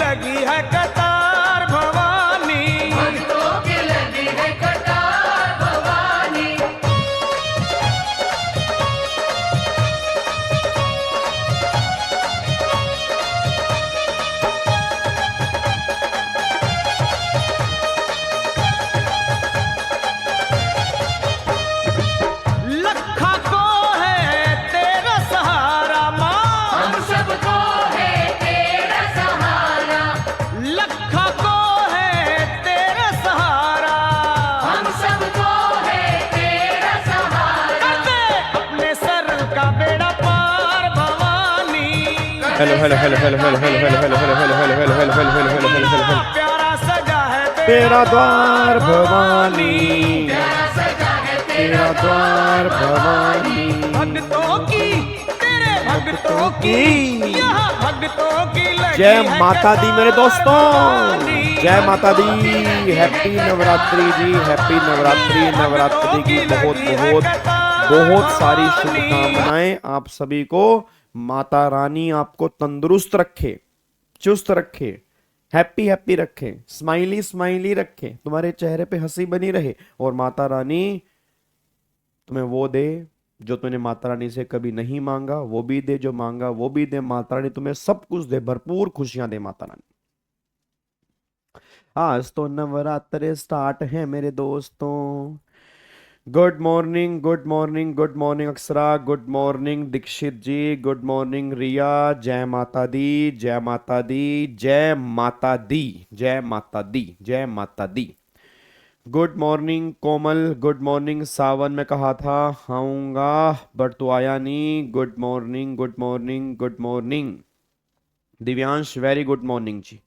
लगी है कतार भवानी, भक्तों की लगी है कतार भवानी। लखा को है तेरा सहारा माँ, हम सबको है तेरा सहारा, लखा को है तेरा सहारा, हम सबको है तेरा सहारा। करते अपने सर का बेड़ा पार Bhavani. Hello hello hello hello hello hello hello hello hello hello hello hello hello hello hello hello hello hello hello. प्यारा सजा है तेरा द्वार भवानी, प्यारा सजा है तेरा द्वार भवानी। भक्तों की, तेरे भक्तों की, यहाँ भक्तों की लगी जय है माता दी मेरे कतार दोस्तों, भवानी। जय माता दी। हैप्पी नवरात्रि जी, हैप्पी नवरात्रि। नवरात्रि की बहुत बहुत बहुत सारी शुभकामनाएं आप सभी को। माता रानी आपको तंदुरुस्त रखे, चुस्त रखे, हैप्पी हैप्पी रखे, स्माइली स्माइली रखे, तुम्हारे चेहरे पे हंसी बनी रहे, और माता रानी तुम्हें वो दे जो तूने माता रानी से कभी नहीं मांगा, वो भी दे, जो मांगा वो भी दे। माता रानी तुम्हें सब कुछ दे, भरपूर खुशियां दे माता रानी। आज तो नवरात्रे स्टार्ट है मेरे दोस्तों। Good morning, good morning, good morning Akshara, good morning Dixit ji, good morning Riya. जय माता दी, जय माता दी, जय माता दी, जय माता दी, जय माता दी। Good morning Komal, good morning Sawan. में कहा था आऊंगा बट तू आया नहीं। Good morning, good morning, good morning Divyansh, very good morning जी।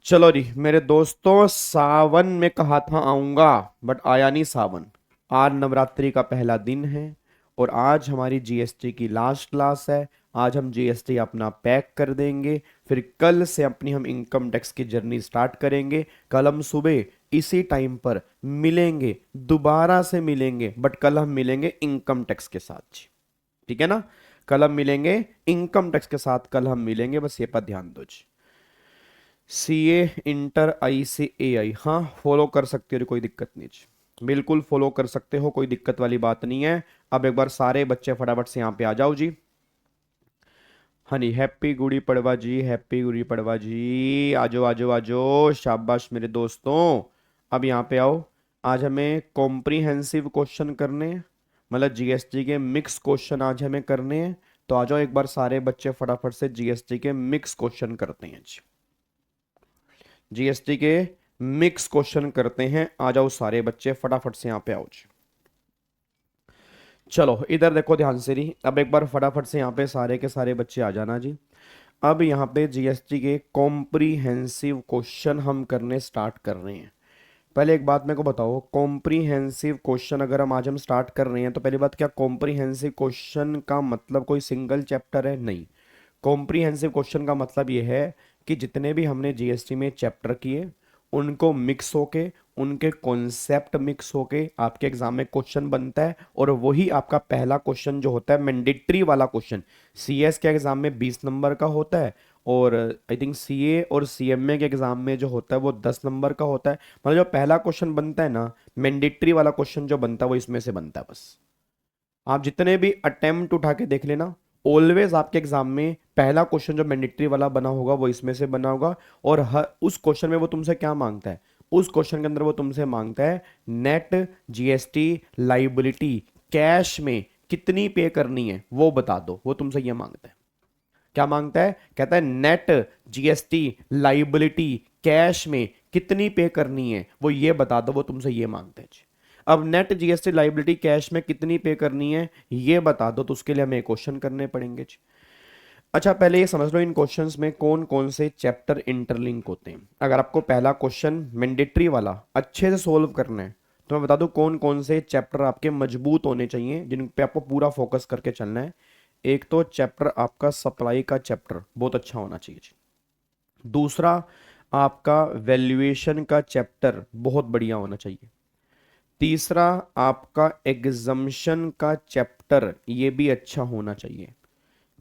चलो जी मेरे दोस्तों, सावन में कहा था आऊंगा बट आया नहीं सावन। आज नवरात्रि का पहला दिन है और आज हमारी जीएसटी की लास्ट क्लास है। आज हम जीएसटी अपना पैक कर देंगे, फिर कल से अपनी हम इनकम टैक्स की जर्नी स्टार्ट करेंगे। कल हम सुबह इसी टाइम पर मिलेंगे, दोबारा से मिलेंगे, बट कल हम मिलेंगे इनकम टैक्स के साथ जी, ठीक है ना। कल हम मिलेंगे इनकम टैक्स के साथ, कल हम मिलेंगे, बस ये पर ध्यान दो जी। सीए इंटर ICAI, हाँ फॉलो कर सकते हो, कोई दिक्कत नहीं जी, बिल्कुल फॉलो कर सकते हो, कोई दिक्कत वाली बात नहीं है। अब एक बार सारे बच्चे फटाफट से यहाँ पे आ जाओ जी। हाँ जी, हैप्पी गुड़ी पड़वा जी, हैप्पी गुड़ी पड़वा जी। आजो आजो आजो, शाबाश मेरे दोस्तों। अब यहाँ पे आओ। आज हमें कॉम्प्रीहेंसिव क्वेश्चन करने हैं, मतलब जीएसटी के मिक्स क्वेश्चन आज हमें करने हैं। तो आ जाओ एक बार सारे बच्चे फटाफट से जीएसटी के मिक्स क्वेश्चन करते हैं जी। जीएसटी के मिक्स क्वेश्चन करते हैं, आ जाओ सारे बच्चे फटाफट से यहाँ पे आओ जी। चलो इधर देखो ध्यान से रही। अब एक बार फटाफट से यहाँ पे सारे के सारे बच्चे आ जाना जी। अब यहाँ पे जीएसटी के कॉम्प्रीहेंसिव क्वेश्चन हम करने स्टार्ट कर रहे हैं। पहले एक बात मेरे को बताओ, कॉम्प्रीहेंसिव क्वेश्चन अगर हम आज हम स्टार्ट कर रहे हैं तो पहली बात, क्या कॉम्प्रीहेंसिव क्वेश्चन का मतलब कोई सिंगल चैप्टर है? नहीं। कॉम्प्रीहेंसिव क्वेश्चन का मतलब ये है कि जितने भी हमने जीएसटी में चैप्टर किए उनको मिक्स होके, उनके कॉन्सेप्ट मिक्स होके आपके एग्जाम में क्वेश्चन बनता है, और वही आपका पहला क्वेश्चन जो होता है मैंडेटरी वाला क्वेश्चन, सीएस के एग्जाम में 20 नंबर का होता है, और आई थिंक सीए और सीएमए के एग्जाम में जो होता है वो 10 नंबर का होता है। मतलब जो पहला क्वेश्चन बनता है ना, मैंडेटरी वाला क्वेश्चन जो बनता है वो इसमें से बनता है बस। आप जितने भी अटेम्प्ट उठा के देख लेना, ऑलवेज आपके एग्जाम में पहला क्वेश्चन जो मैंडेटरी वाला बना होगा वो इसमें से बना होगा। और हर उस क्वेश्चन में वो तुमसे क्या मांगता है? उस क्वेश्चन के अंदर वो तुमसे मांगता है नेट जीएसटी लाइबिलिटी कैश में कितनी पे करनी है वो बता दो, वो तुमसे ये मांगता है। क्या मांगता है? कहता है नेट जीएसटी लाइबिलिटी कैश में कितनी पे करनी है वो ये बता दो, वो तुमसे ये मांगता है जी। अब नेट जीएसटी लाइबिलिटी कैश में कितनी पे करनी है ये बता दो, तो उसके लिए हमें क्वेश्चन करने पड़ेंगे जी। अच्छा पहले ये समझ लो इन क्वेश्चंस में कौन कौन से चैप्टर इंटरलिंक होते हैं। अगर आपको पहला क्वेश्चन मैंडेटरी वाला अच्छे से सोल्व करना है तो मैं बता दूं कौन कौन से चैप्टर आपके मजबूत होने चाहिए, जिन पे आपको पूरा फोकस करके चलना है। एक तो चैप्टर आपका सप्लाई का चैप्टर बहुत अच्छा होना चाहिए जी। दूसरा आपका वैल्यूएशन का चैप्टर बहुत बढ़िया होना चाहिए। तीसरा आपका एग्जम्पशन का चैप्टर ये भी अच्छा होना चाहिए।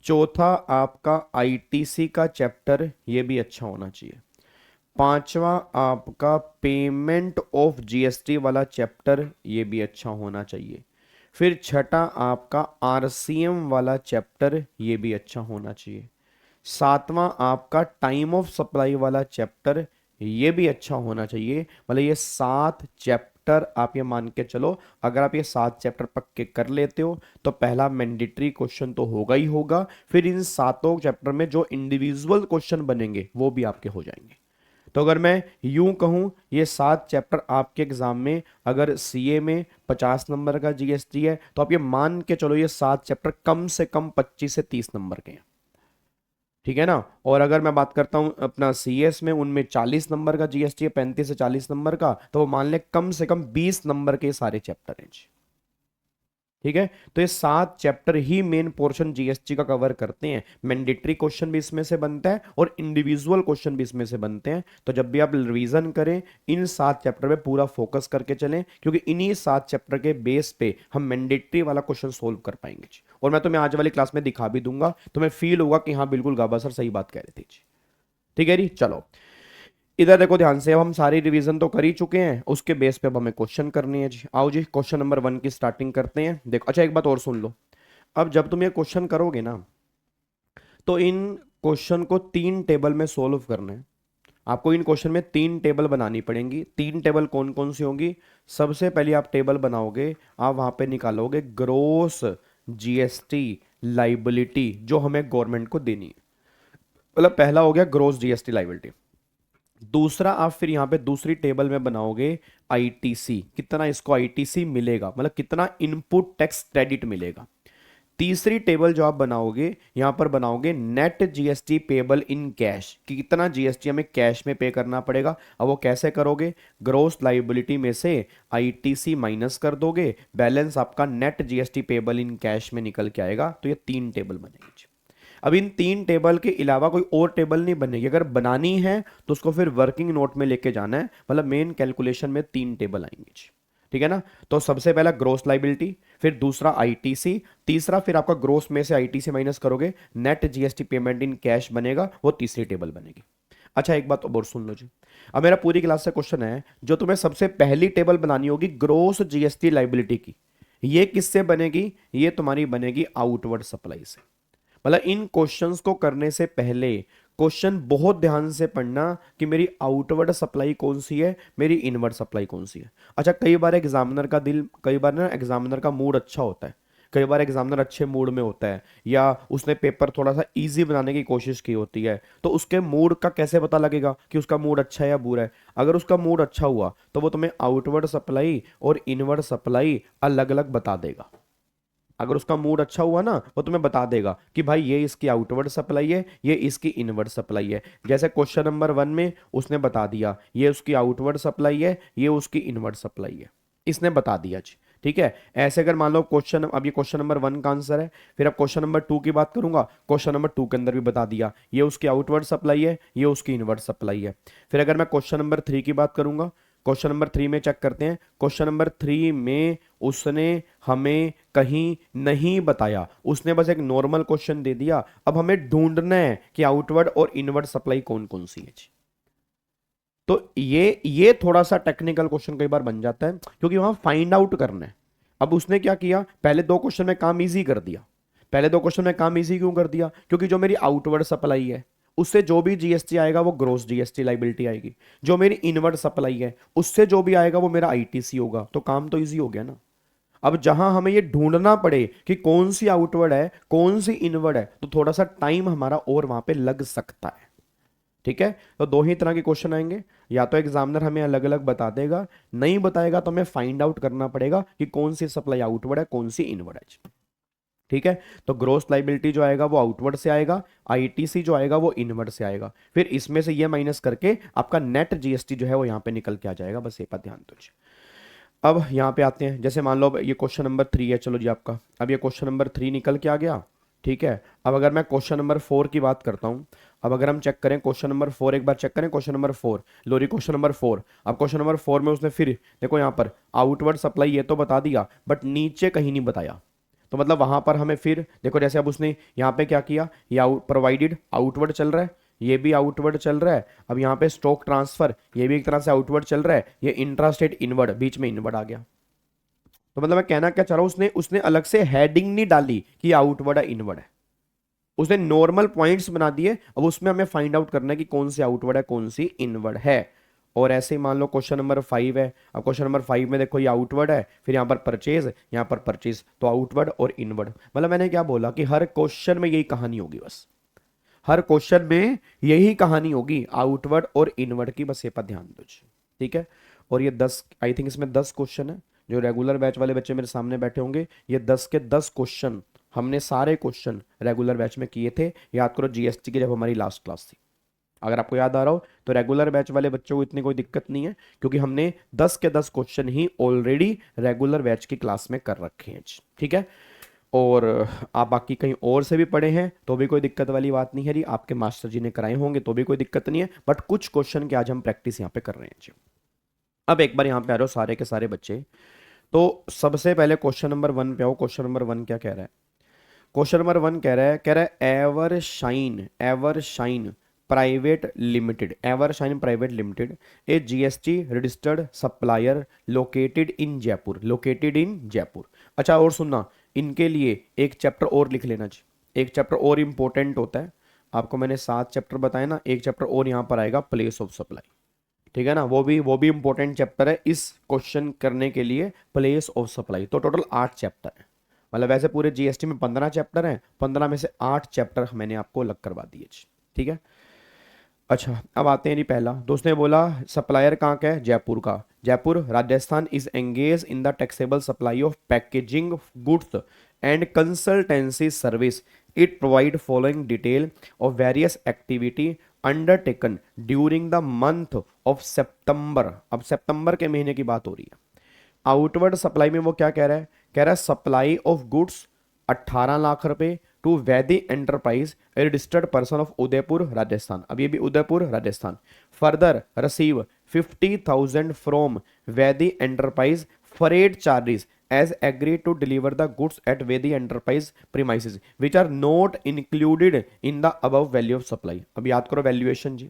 चौथा आपका आईटीसी का चैप्टर, ये भी अच्छा होना चाहिए। पांचवा आपका पेमेंट ऑफ जीएसटी वाला चैप्टर, ये भी अच्छा होना चाहिए। फिर छठा आपका आरसीएम वाला चैप्टर, ये भी अच्छा होना चाहिए। सातवां आपका टाइम ऑफ सप्लाई वाला चैप्टर, ये भी अच्छा होना चाहिए। मतलब ये 7 चैप्टर आप ये मान के चलो, अगर आप ये 7 चैप्टर पक्के कर लेते हो तो पहला मैंडेटरी क्वेश्चन तो होगा ही होगा। फिर इन 7 चैप्टर में जो इंडिविजुअल क्वेश्चन बनेंगे वो भी आपके हो जाएंगे। तो अगर मैं यूं कहूं, ये 7 चैप्टर आपके एग्जाम में, अगर सीए में 50 नंबर का जीएसटी है तो आप ये मान के चलो ये 7 चैप्टर कम से कम 25 से 30 नंबर के हैं, ठीक है ना। और अगर मैं बात करता हूं अपना सीएस में, उनमें 40 नंबर का जीएसटी है, 35 से 40 नंबर का, तो वो मान ले कम से कम 20 नंबर के सारे चैप्टर हैं जी, ठीक है। तो ये 7 चैप्टर ही मेन पोर्शन जीएसटी का कवर करते हैं। मैंडेटरी क्वेश्चन भी इसमें से बनता है और इंडिविजुअल क्वेश्चन भी इसमें से बनते हैं। तो जब भी आप रिवीजन करें, इन 7 चैप्टर पे पूरा फोकस करके चलें, क्योंकि इन्हीं 7 चैप्टर के बेस पे हम मैंडेटरी वाला क्वेश्चन सोल्व कर पाएंगे जी। और मैं तुम्हें आज वाली क्लास में दिखा भी दूंगा, तुम्हें फील होगा कि हाँ बिल्कुल गाबा सर सही बात कह रहे थे जी, ठीक है जी। चलो इधर देखो ध्यान से, अब हम सारी रिवीजन तो कर ही चुके हैं, उसके बेस पे अब हमें क्वेश्चन करनी है जी। आओ जी क्वेश्चन नंबर 1 की स्टार्टिंग करते हैं। देखो अच्छा एक बात और सुन लो, अब जब तुम ये क्वेश्चन करोगे ना तो इन क्वेश्चन को 3 टेबल में सोल्व करना है। आपको इन क्वेश्चन में 3 टेबल बनानी पड़ेंगी। 3 टेबल कौन कौन सी होंगी? सबसे पहले आप टेबल बनाओगे, आप वहां पे निकालोगे ग्रोस जीएसटी लाइबिलिटी जो हमें गवर्नमेंट को देनी है। मतलब पहला हो गया ग्रोस जीएसटी लाइबिलिटी। दूसरा आप फिर यहां पे दूसरी टेबल में बनाओगे आईटीसी, कितना इसको आईटीसी मिलेगा, मतलब कितना इनपुट टैक्स क्रेडिट मिलेगा। तीसरी टेबल जो आप बनाओगे, यहां पर बनाओगे net GST payable in cash, कि कितना जीएसटी हमें कैश में पे करना पड़ेगा। अब वो कैसे करोगे? ग्रोस लाइबिलिटी में से आईटीसी माइनस कर दोगे, बैलेंस आपका net GST payable in cash में निकल के आएगा। तो ये 3 टेबल बनेगी। अब इन 3 टेबल के अलावा कोई और टेबल नहीं बनेगी। अगर बनानी है तो उसको फिर वर्किंग नोट में लेके जाना है, मतलब मेन कैलकुलेशन में 3 टेबल आएंगे, ठीक है ना। तो सबसे पहला ग्रोस लाइबिलिटी, फिर दूसरा आईटीसी, तीसरा फिर आपका ग्रोस में से आईटीसी माइनस करोगे, net GST payment in cash बनेगा, वो तीसरी टेबल बनेगी। अच्छा एक बात और सुन लो जी, अब मेरा पूरी क्लास से क्वेश्चन है, जो तुम्हें सबसे पहली टेबल बनानी होगी ग्रोस जीएसटी लाइबिलिटी की, ये किससे बनेगी? ये तुम्हारी बनेगी आउटवर्ड सप्लाई से। मतलब इन क्वेश्चंस को करने से पहले क्वेश्चन बहुत ध्यान से पढ़ना कि मेरी आउटवर्ड सप्लाई कौन सी है, मेरी इनवर्ड सप्लाई कौन सी है। अच्छा कई बार एग्जामिनर का दिल, कई बार ना एग्जामिनर का मूड अच्छा होता है, कई बार एग्जामिनर अच्छे मूड में होता है, या उसने पेपर थोड़ा सा इजी बनाने की कोशिश की होती है, तो उसके मूड का कैसे पता लगेगा कि उसका मूड अच्छा है या बुरा है? अगर उसका मूड अच्छा हुआ तो वो तुम्हें आउटवर्ड सप्लाई और इनवर्ड सप्लाई अलग अलग बता देगा। अगर उसका मूड अच्छा हुआ ना, वो तुम्हें बता देगा कि भाई ये इसकी आउटवर्ड सप्लाई है, ये इसकी इनवर्ड सप्लाई है। जैसे क्वेश्चन नंबर 1 में उसने बता दिया ये उसकी आउटवर्ड सप्लाई है, ये उसकी इनवर्ड सप्लाई है, इसने बता दिया जी, ठीक है। ऐसे अगर मान लो क्वेश्चन, अब ये क्वेश्चन नंबर 1 का आंसर है, फिर अब क्वेश्चन नंबर 2 की बात करूंगा, क्वेश्चन नंबर 2 के अंदर भी बता दिया ये उसकी आउटवर्ड सप्लाई है, ये उसकी इनवर्ड सप्लाई है। फिर अगर मैं क्वेश्चन नंबर 3 की बात करूंगा, क्वेश्चन नंबर 3 में चेक करते हैं, क्वेश्चन नंबर 3 में उसने हमें कहीं नहीं बताया, उसने बस एक नॉर्मल क्वेश्चन दे दिया। अब हमें ढूंढना है कि आउटवर्ड और इनवर्ड सप्लाई कौन कौन सी है। तो ये थोड़ा सा टेक्निकल क्वेश्चन कई बार बन जाता है, क्योंकि वहां फाइंड आउट करना है। अब उसने क्या किया, पहले 2 क्वेश्चन में काम इजी कर दिया। पहले 2 क्वेश्चन में काम इजी क्यों कर दिया? क्योंकि जो मेरी आउटवर्ड सप्लाई है उससे जो भी जीएसटी आएगा वो ग्रोस जीएसटी लाइबिलिटी आएगी, जो मेरी इनवर्ड सप्लाई है उससे जो भी आएगा वो मेरा आईटीसी होगा। तो काम तो इजी हो गया ना। अब जहां हमें ये ढूंढना पड़े कि कौन सी आउटवर्ड है कौन सी इनवर्ड है, तो थोड़ा सा टाइम हमारा और वहां पे लग सकता है, ठीक है। तो 2 ही तरह के क्वेश्चन आएंगे, या तो एग्जामिनर हमें अलग अलग बता देगा, नहीं बताएगा तो हमें फाइंड आउट करना पड़ेगा कि कौन सी सप्लाई आउटवर्ड है कौन सी इनवर्ड है, ठीक है। तो ग्रोस लाइबिलिटी जो आएगा वो आउटवर्ड से आएगा, आईटीसी जो आएगा वो इनवर्ड से आएगा, फिर इसमें से ये माइनस करके आपका नेट जीएसटी जो है वो यहां पे निकल के आ जाएगा। बस ये पर ध्यान दो। अब यहां पे आते हैं, जैसे मान लो ये क्वेश्चन नंबर 3 है, चलो जी आपका, अब ये क्वेश्चन नंबर 3 निकल के आ गया, ठीक है। अब अगर मैं क्वेश्चन नंबर 4 की बात करता हूं, अब अगर हम चेक करें क्वेश्चन नंबर 4, एक बार चेक करें क्वेश्चन नंबर 4, लोरी क्वेश्चन नंबर 4। अब क्वेश्चन नंबर 4 में उसने फिर देखो यहां पर आउटवर्ड सप्लाई ये तो बता दिया, बट नीचे कहीं नहीं बताया। तो मतलब वहां पर हमें फिर देखो, जैसे अब उसने यहाँ पे क्या किया, ये प्रोवाइडेड आउटवर्ड चल रहा है, ये भी आउटवर्ड चल रहा है। अब यहाँ पे स्टॉक ट्रांसफर, ये भी एक तरह से आउटवर्ड चल रहा है, ये इंट्रास्टेट इनवर्ड, बीच में इनवर्ड आ गया। तो मतलब मैं कहना क्या चाह रहा हूं, उसने उसने अलग से हेडिंग नहीं डाली कि आउटवर्ड है इनवर्ड है, उसने नॉर्मल पॉइंट्स बना दिए। अब उसमें हमें फाइंड आउट करना है कि कौन सी आउटवर्ड है कौन सी इनवर्ड है। और ऐसे ही मान लो क्वेश्चन नंबर 5 है। अब क्वेश्चन नंबर 5 में देखो ये आउटवर्ड है, फिर यहाँ पर परचेज, यहाँ पर परचेज, तो आउटवर्ड और इनवर्ड। मतलब मैंने क्या बोला कि हर क्वेश्चन में यही कहानी होगी, बस हर क्वेश्चन में यही कहानी होगी, आउटवर्ड और इनवर्ड की, बस ये पर ध्यान दो, ठीक है। और ये 10, आई थिंक इसमें 10 क्वेश्चन है। जो रेगुलर बैच वाले बच्चे मेरे सामने बैठे होंगे, ये 10 के 10 क्वेश्चन हमने सारे क्वेश्चन रेगुलर बैच में किए थे। याद करो जीएसटी की जब हमारी लास्ट क्लास थी, अगर आपको याद आ रहा हो तो रेगुलर बैच वाले बच्चों को इतनी कोई दिक्कत नहीं है, क्योंकि हमने 10 के 10 क्वेश्चन ही ऑलरेडी रेगुलर बैच की क्लास में कर रखे हैं, ठीक है। और आप बाकी कहीं और से भी पढ़े हैं तो भी कोई दिक्कत वाली बात नहीं है जी, आपके मास्टर जी ने कराए होंगे तो भी कोई दिक्कत नहीं है, बट कुछ क्वेश्चन के आज हम प्रैक्टिस यहाँ पे कर रहे हैं जी। अब एक बार यहाँ पे आ रहे हो सारे के सारे बच्चे, तो सबसे पहले क्वेश्चन नंबर 1 पे आओ। क्वेश्चन नंबर 1 क्या कह रहा है? क्वेश्चन नंबर 1 कह रहा है ever shine private limited, ever shine private limited A GST registered supplier located in Jaipur, located in Jaipur. अच्छा और सुनना, इनके लिए एक चैप्टर और लिख लेना चाहिए, एक चैप्टर और इंपॉर्टेंट होता है। आपको मैंने 7 चैप्टर बताए ना, एक चैप्टर और यहाँ पर आएगा प्लेस ऑफ सप्लाई, ठीक है ना, वो भी इंपॉर्टेंट चैप्टर है इस क्वेश्चन करने के लिए, प्लेस ऑफ सप्लाई। तो टोटल 8 चैप्टर है, मतलब वैसे पूरे जीएसटी में 15 चैप्टर हैं, 15 में से 8 चैप्टर मैंने आपको अलग करवा दिए, ठीक है। अच्छा अब आते हैं जी, पहला दोस्त ने बोला सप्लायर कहाँ का है? जयपुर का। Jaipur Rajasthan is engage in the taxable supply of packaging goods and consultancy service. It provide following detail of various activity undertaken during the month of September. अब सितंबर के महीने की बात हो रही है। आउटवर्ड सप्लाई में वो क्या कह रहा है? कह रहा है सप्लाई ऑफ गुड्स 18 लाख रुपए to Vaidi enterprise registered person of Udaipur Rajasthan. अब ये भी Udaipur Rajasthan. Further receive 50,000 from Vaidi enterprise freight charges as agreed to deliver the goods at Vedi enterprise premises which are not included in the above value of supply। अब याद करो valuation जी,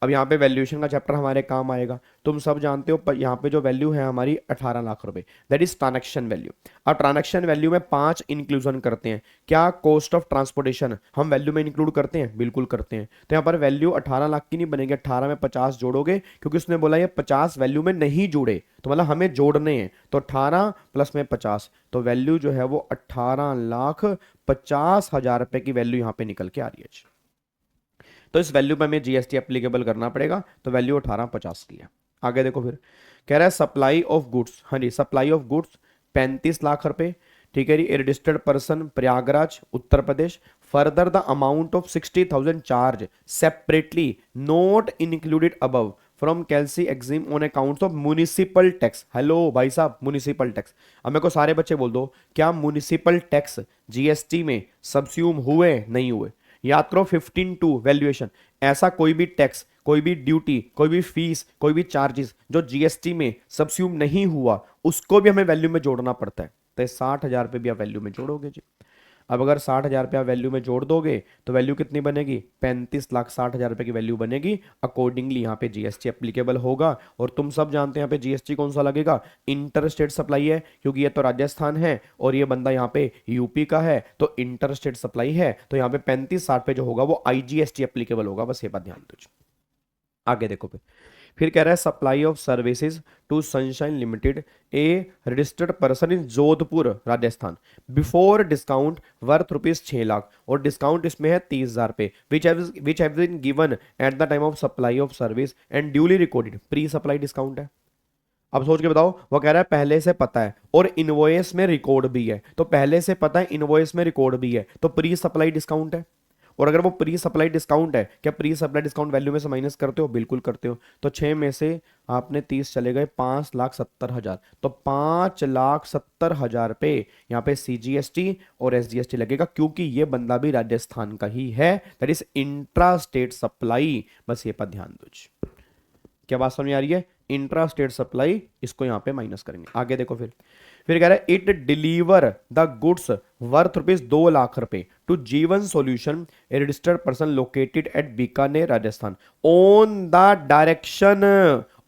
अब यहाँ पे valuation का चैप्टर हमारे काम आएगा। तुम सब जानते हो यहाँ पे जो वैल्यू है हमारी 18 लाख रुपए, दैट इज ट्रांजैक्शन वैल्यू। अब ट्रांजैक्शन वैल्यू में 5 इंक्लूजन करते हैं। क्या? कॉस्ट ऑफ ट्रांसपोर्टेशन हम वैल्यू में इंक्लूड करते हैं, बिल्कुल करते हैं। तो यहाँ पर वैल्यू 18 लाख की नहीं बनेगी, 18 में 50 जोड़ोगे, क्योंकि उसने बोला ये 50 वैल्यू में नहीं जुड़े, तो मतलब हमें जोड़ने हैं। तो 18 प्लस में 50, तो वैल्यू जो है वो 18,50,000 रुपए की वैल्यू यहाँ पे निकल के आ रही है। तो इस वैल्यू पे हमें जीएसटी एप्लीकेबल करना पड़ेगा, तो वैल्यू 18,50 की है। आगे देखो फिर कह रहा है सप्लाई ऑफ गुड्स, हाँ जी सप्लाई ऑफ गुड्स 35 लाख रुपए, ठीक है जी, registered person Prayagraj Uttar Pradesh. Further the amount of 60,000 charge separately not included above from Kalsi Exim on accounts of municipal tax. Hello भाई साहब, म्युनिसिपल टैक्स, अब मेरे को सारे बच्चे बोल दो, क्या म्युनिसिपल टैक्स जीएसटी में सबस्यूम हुए नहीं हुए? याद करो 15(2) वैल्यूएशन। ऐसा कोई भी टैक्स, कोई भी ड्यूटी, कोई भी फीस, कोई भी चार्जेस जो जीएसटी में सबस्यूम नहीं हुआ, उसको भी हमें वैल्यू में जोड़ना पड़ता है। तो 60,000 रुपये भी आप वैल्यू में जोड़ोगे जी। अब अगर 60,000 रुपये आप वैल्यू में जोड़ दोगे तो वैल्यू कितनी बनेगी? 35,60,000 रुपये की वैल्यू बनेगी। अकॉर्डिंगली यहाँ पे जीएसटी एप्लीकेबल होगा। और तुम सब जानते हैं यहाँ पे जीएसटी कौन सा लगेगा? इंटर स्टेट सप्लाई है, क्योंकि ये तो राजस्थान है और ये बंदा यहाँ पे यूपी का है, तो इंटर स्टेट सप्लाई है। तो यहाँ पे 35,60 पे जो होगा वो आईजीएसटी एप्लीकेबल होगा, बस ये बात ध्यान दो। आगे देखो फिर कह रहा है supply of services to Sunshine Limited a registered person in Jodhpur Rajasthan before discount worth ₹6 lakh, और डिस्काउंट इसमें है 30,000 रुपए which have been given at the time of supply of service and duly recorded. Pre supply discount है। अब सोच के बताओ, वो कह रहा है पहले से पता है और इनवॉइस में रिकॉर्ड भी है, तो पहले से पता है इनवॉइस में रिकॉर्ड भी है, तो प्री सप्लाई डिस्काउंट है। और अगर वो प्री सप्लाई डिस्काउंट है, क्या प्री सप्लाई डिस्काउंट वैल्यू में से माइनस करते हो? बिल्कुल करते हो। तो 6 में से आपने 30 चले गए, 5,70,000, तो 5,70,000 रुपए यहाँ पे सीजीएसटी और एसजीएसटी लगेगा, क्योंकि ये बंदा भी राजस्थान का ही है, that is intra state supply. बस ये पर ध्यान दो। क्या बात समझ आ रही है? इंट्रा स्टेट सप्लाई, इसको यहाँ पे माइनस करेंगे। आगे देखो फिर कह रहा है it deliver the goods worth rupees 2 lakh to Jeevan solution a registered person located at Bikaner Rajasthan on the direction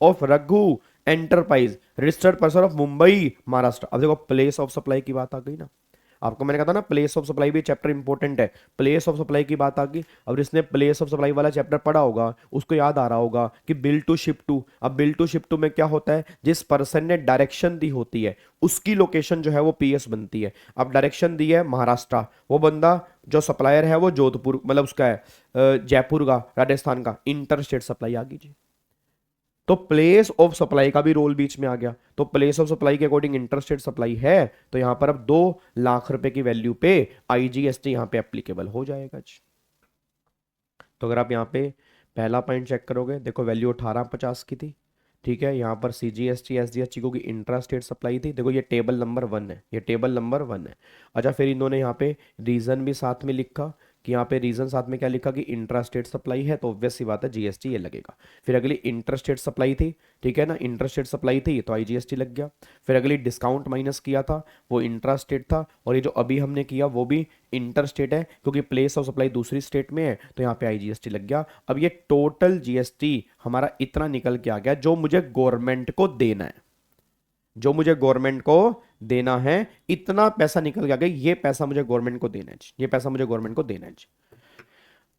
of Raghu enterprise registered person of Mumbai Maharashtra. अब देखो प्लेस ऑफ सप्लाई की बात आ गई ना, आपको मैंने कहा था ना प्लेस ऑफ सप्लाई भी चैप्टर इंपॉर्टेंट है, प्लेस ऑफ सप्लाई की बात आ गई। अब जिसने प्लेस ऑफ सप्लाई वाला चैप्टर पढ़ा होगा उसको याद आ रहा होगा कि बिल टू शिप टू। अब बिल टू शिप टू में क्या होता है, जिस पर्सन ने डायरेक्शन दी होती है उसकी लोकेशन जो है वो पीएस बनती है। अब डायरेक्शन दी है महाराष्ट्र, वो बंदा जो सप्लायर है वो जोधपुर मतलब उसका है जयपुर का, राजस्थान का, इंटर स्टेट सप्लाई आ गई जी। तो प्लेस ऑफ सप्लाई का भी रोल बीच में आ गया। तो प्लेस ऑफ सप्लाई के अकॉर्डिंग इंटरस्टेट सप्लाई है, तो यहां पर अब 2 लाख की वैल्यू पे आईजीएसटी यहां पे एप्लीकेबल हो जाएगा जी। तो अगर आप यहां पे पहला पॉइंट चेक करोगे, देखो वैल्यू 1850 की थी, ठीक है। यहाँ पर सीजीएसटी एसजीएसटी क्योंकि इंट्रा स्टेट सप्लाई थी, देखो ये टेबल नंबर 1 है, ये टेबल नंबर 1 है। अच्छा फिर इन्होंने यहाँ पे रीजन भी साथ में लिखा कि यहाँ पे रीजन साथ में क्या लिखा कि इंट्रा स्टेट सप्लाई है, तो ऑब्वियस सी बात है जीएसटी ये लगेगा। फिर अगली इंटर स्टेट सप्लाई थी, ठीक है ना, इंटर स्टेट सप्लाई थी तो आईजीएसटी लग गया। फिर अगली डिस्काउंट माइनस किया था वो इंट्रा स्टेट था, और ये जो अभी हमने किया वो भी इंटर स्टेट है क्योंकि प्लेस ऑफ सप्लाई दूसरी स्टेट में है, तो यहाँ पे आईजीएसटी लग गया। अब ये टोटल जीएसटी हमारा इतना निकल के आ गया जो मुझे गवर्नमेंट को देना है, जो मुझे गवर्नमेंट को देना है, इतना पैसा निकल गया, ये पैसा मुझे गवर्नमेंट को देना है, ये पैसा मुझे गवर्नमेंट को देना है जी।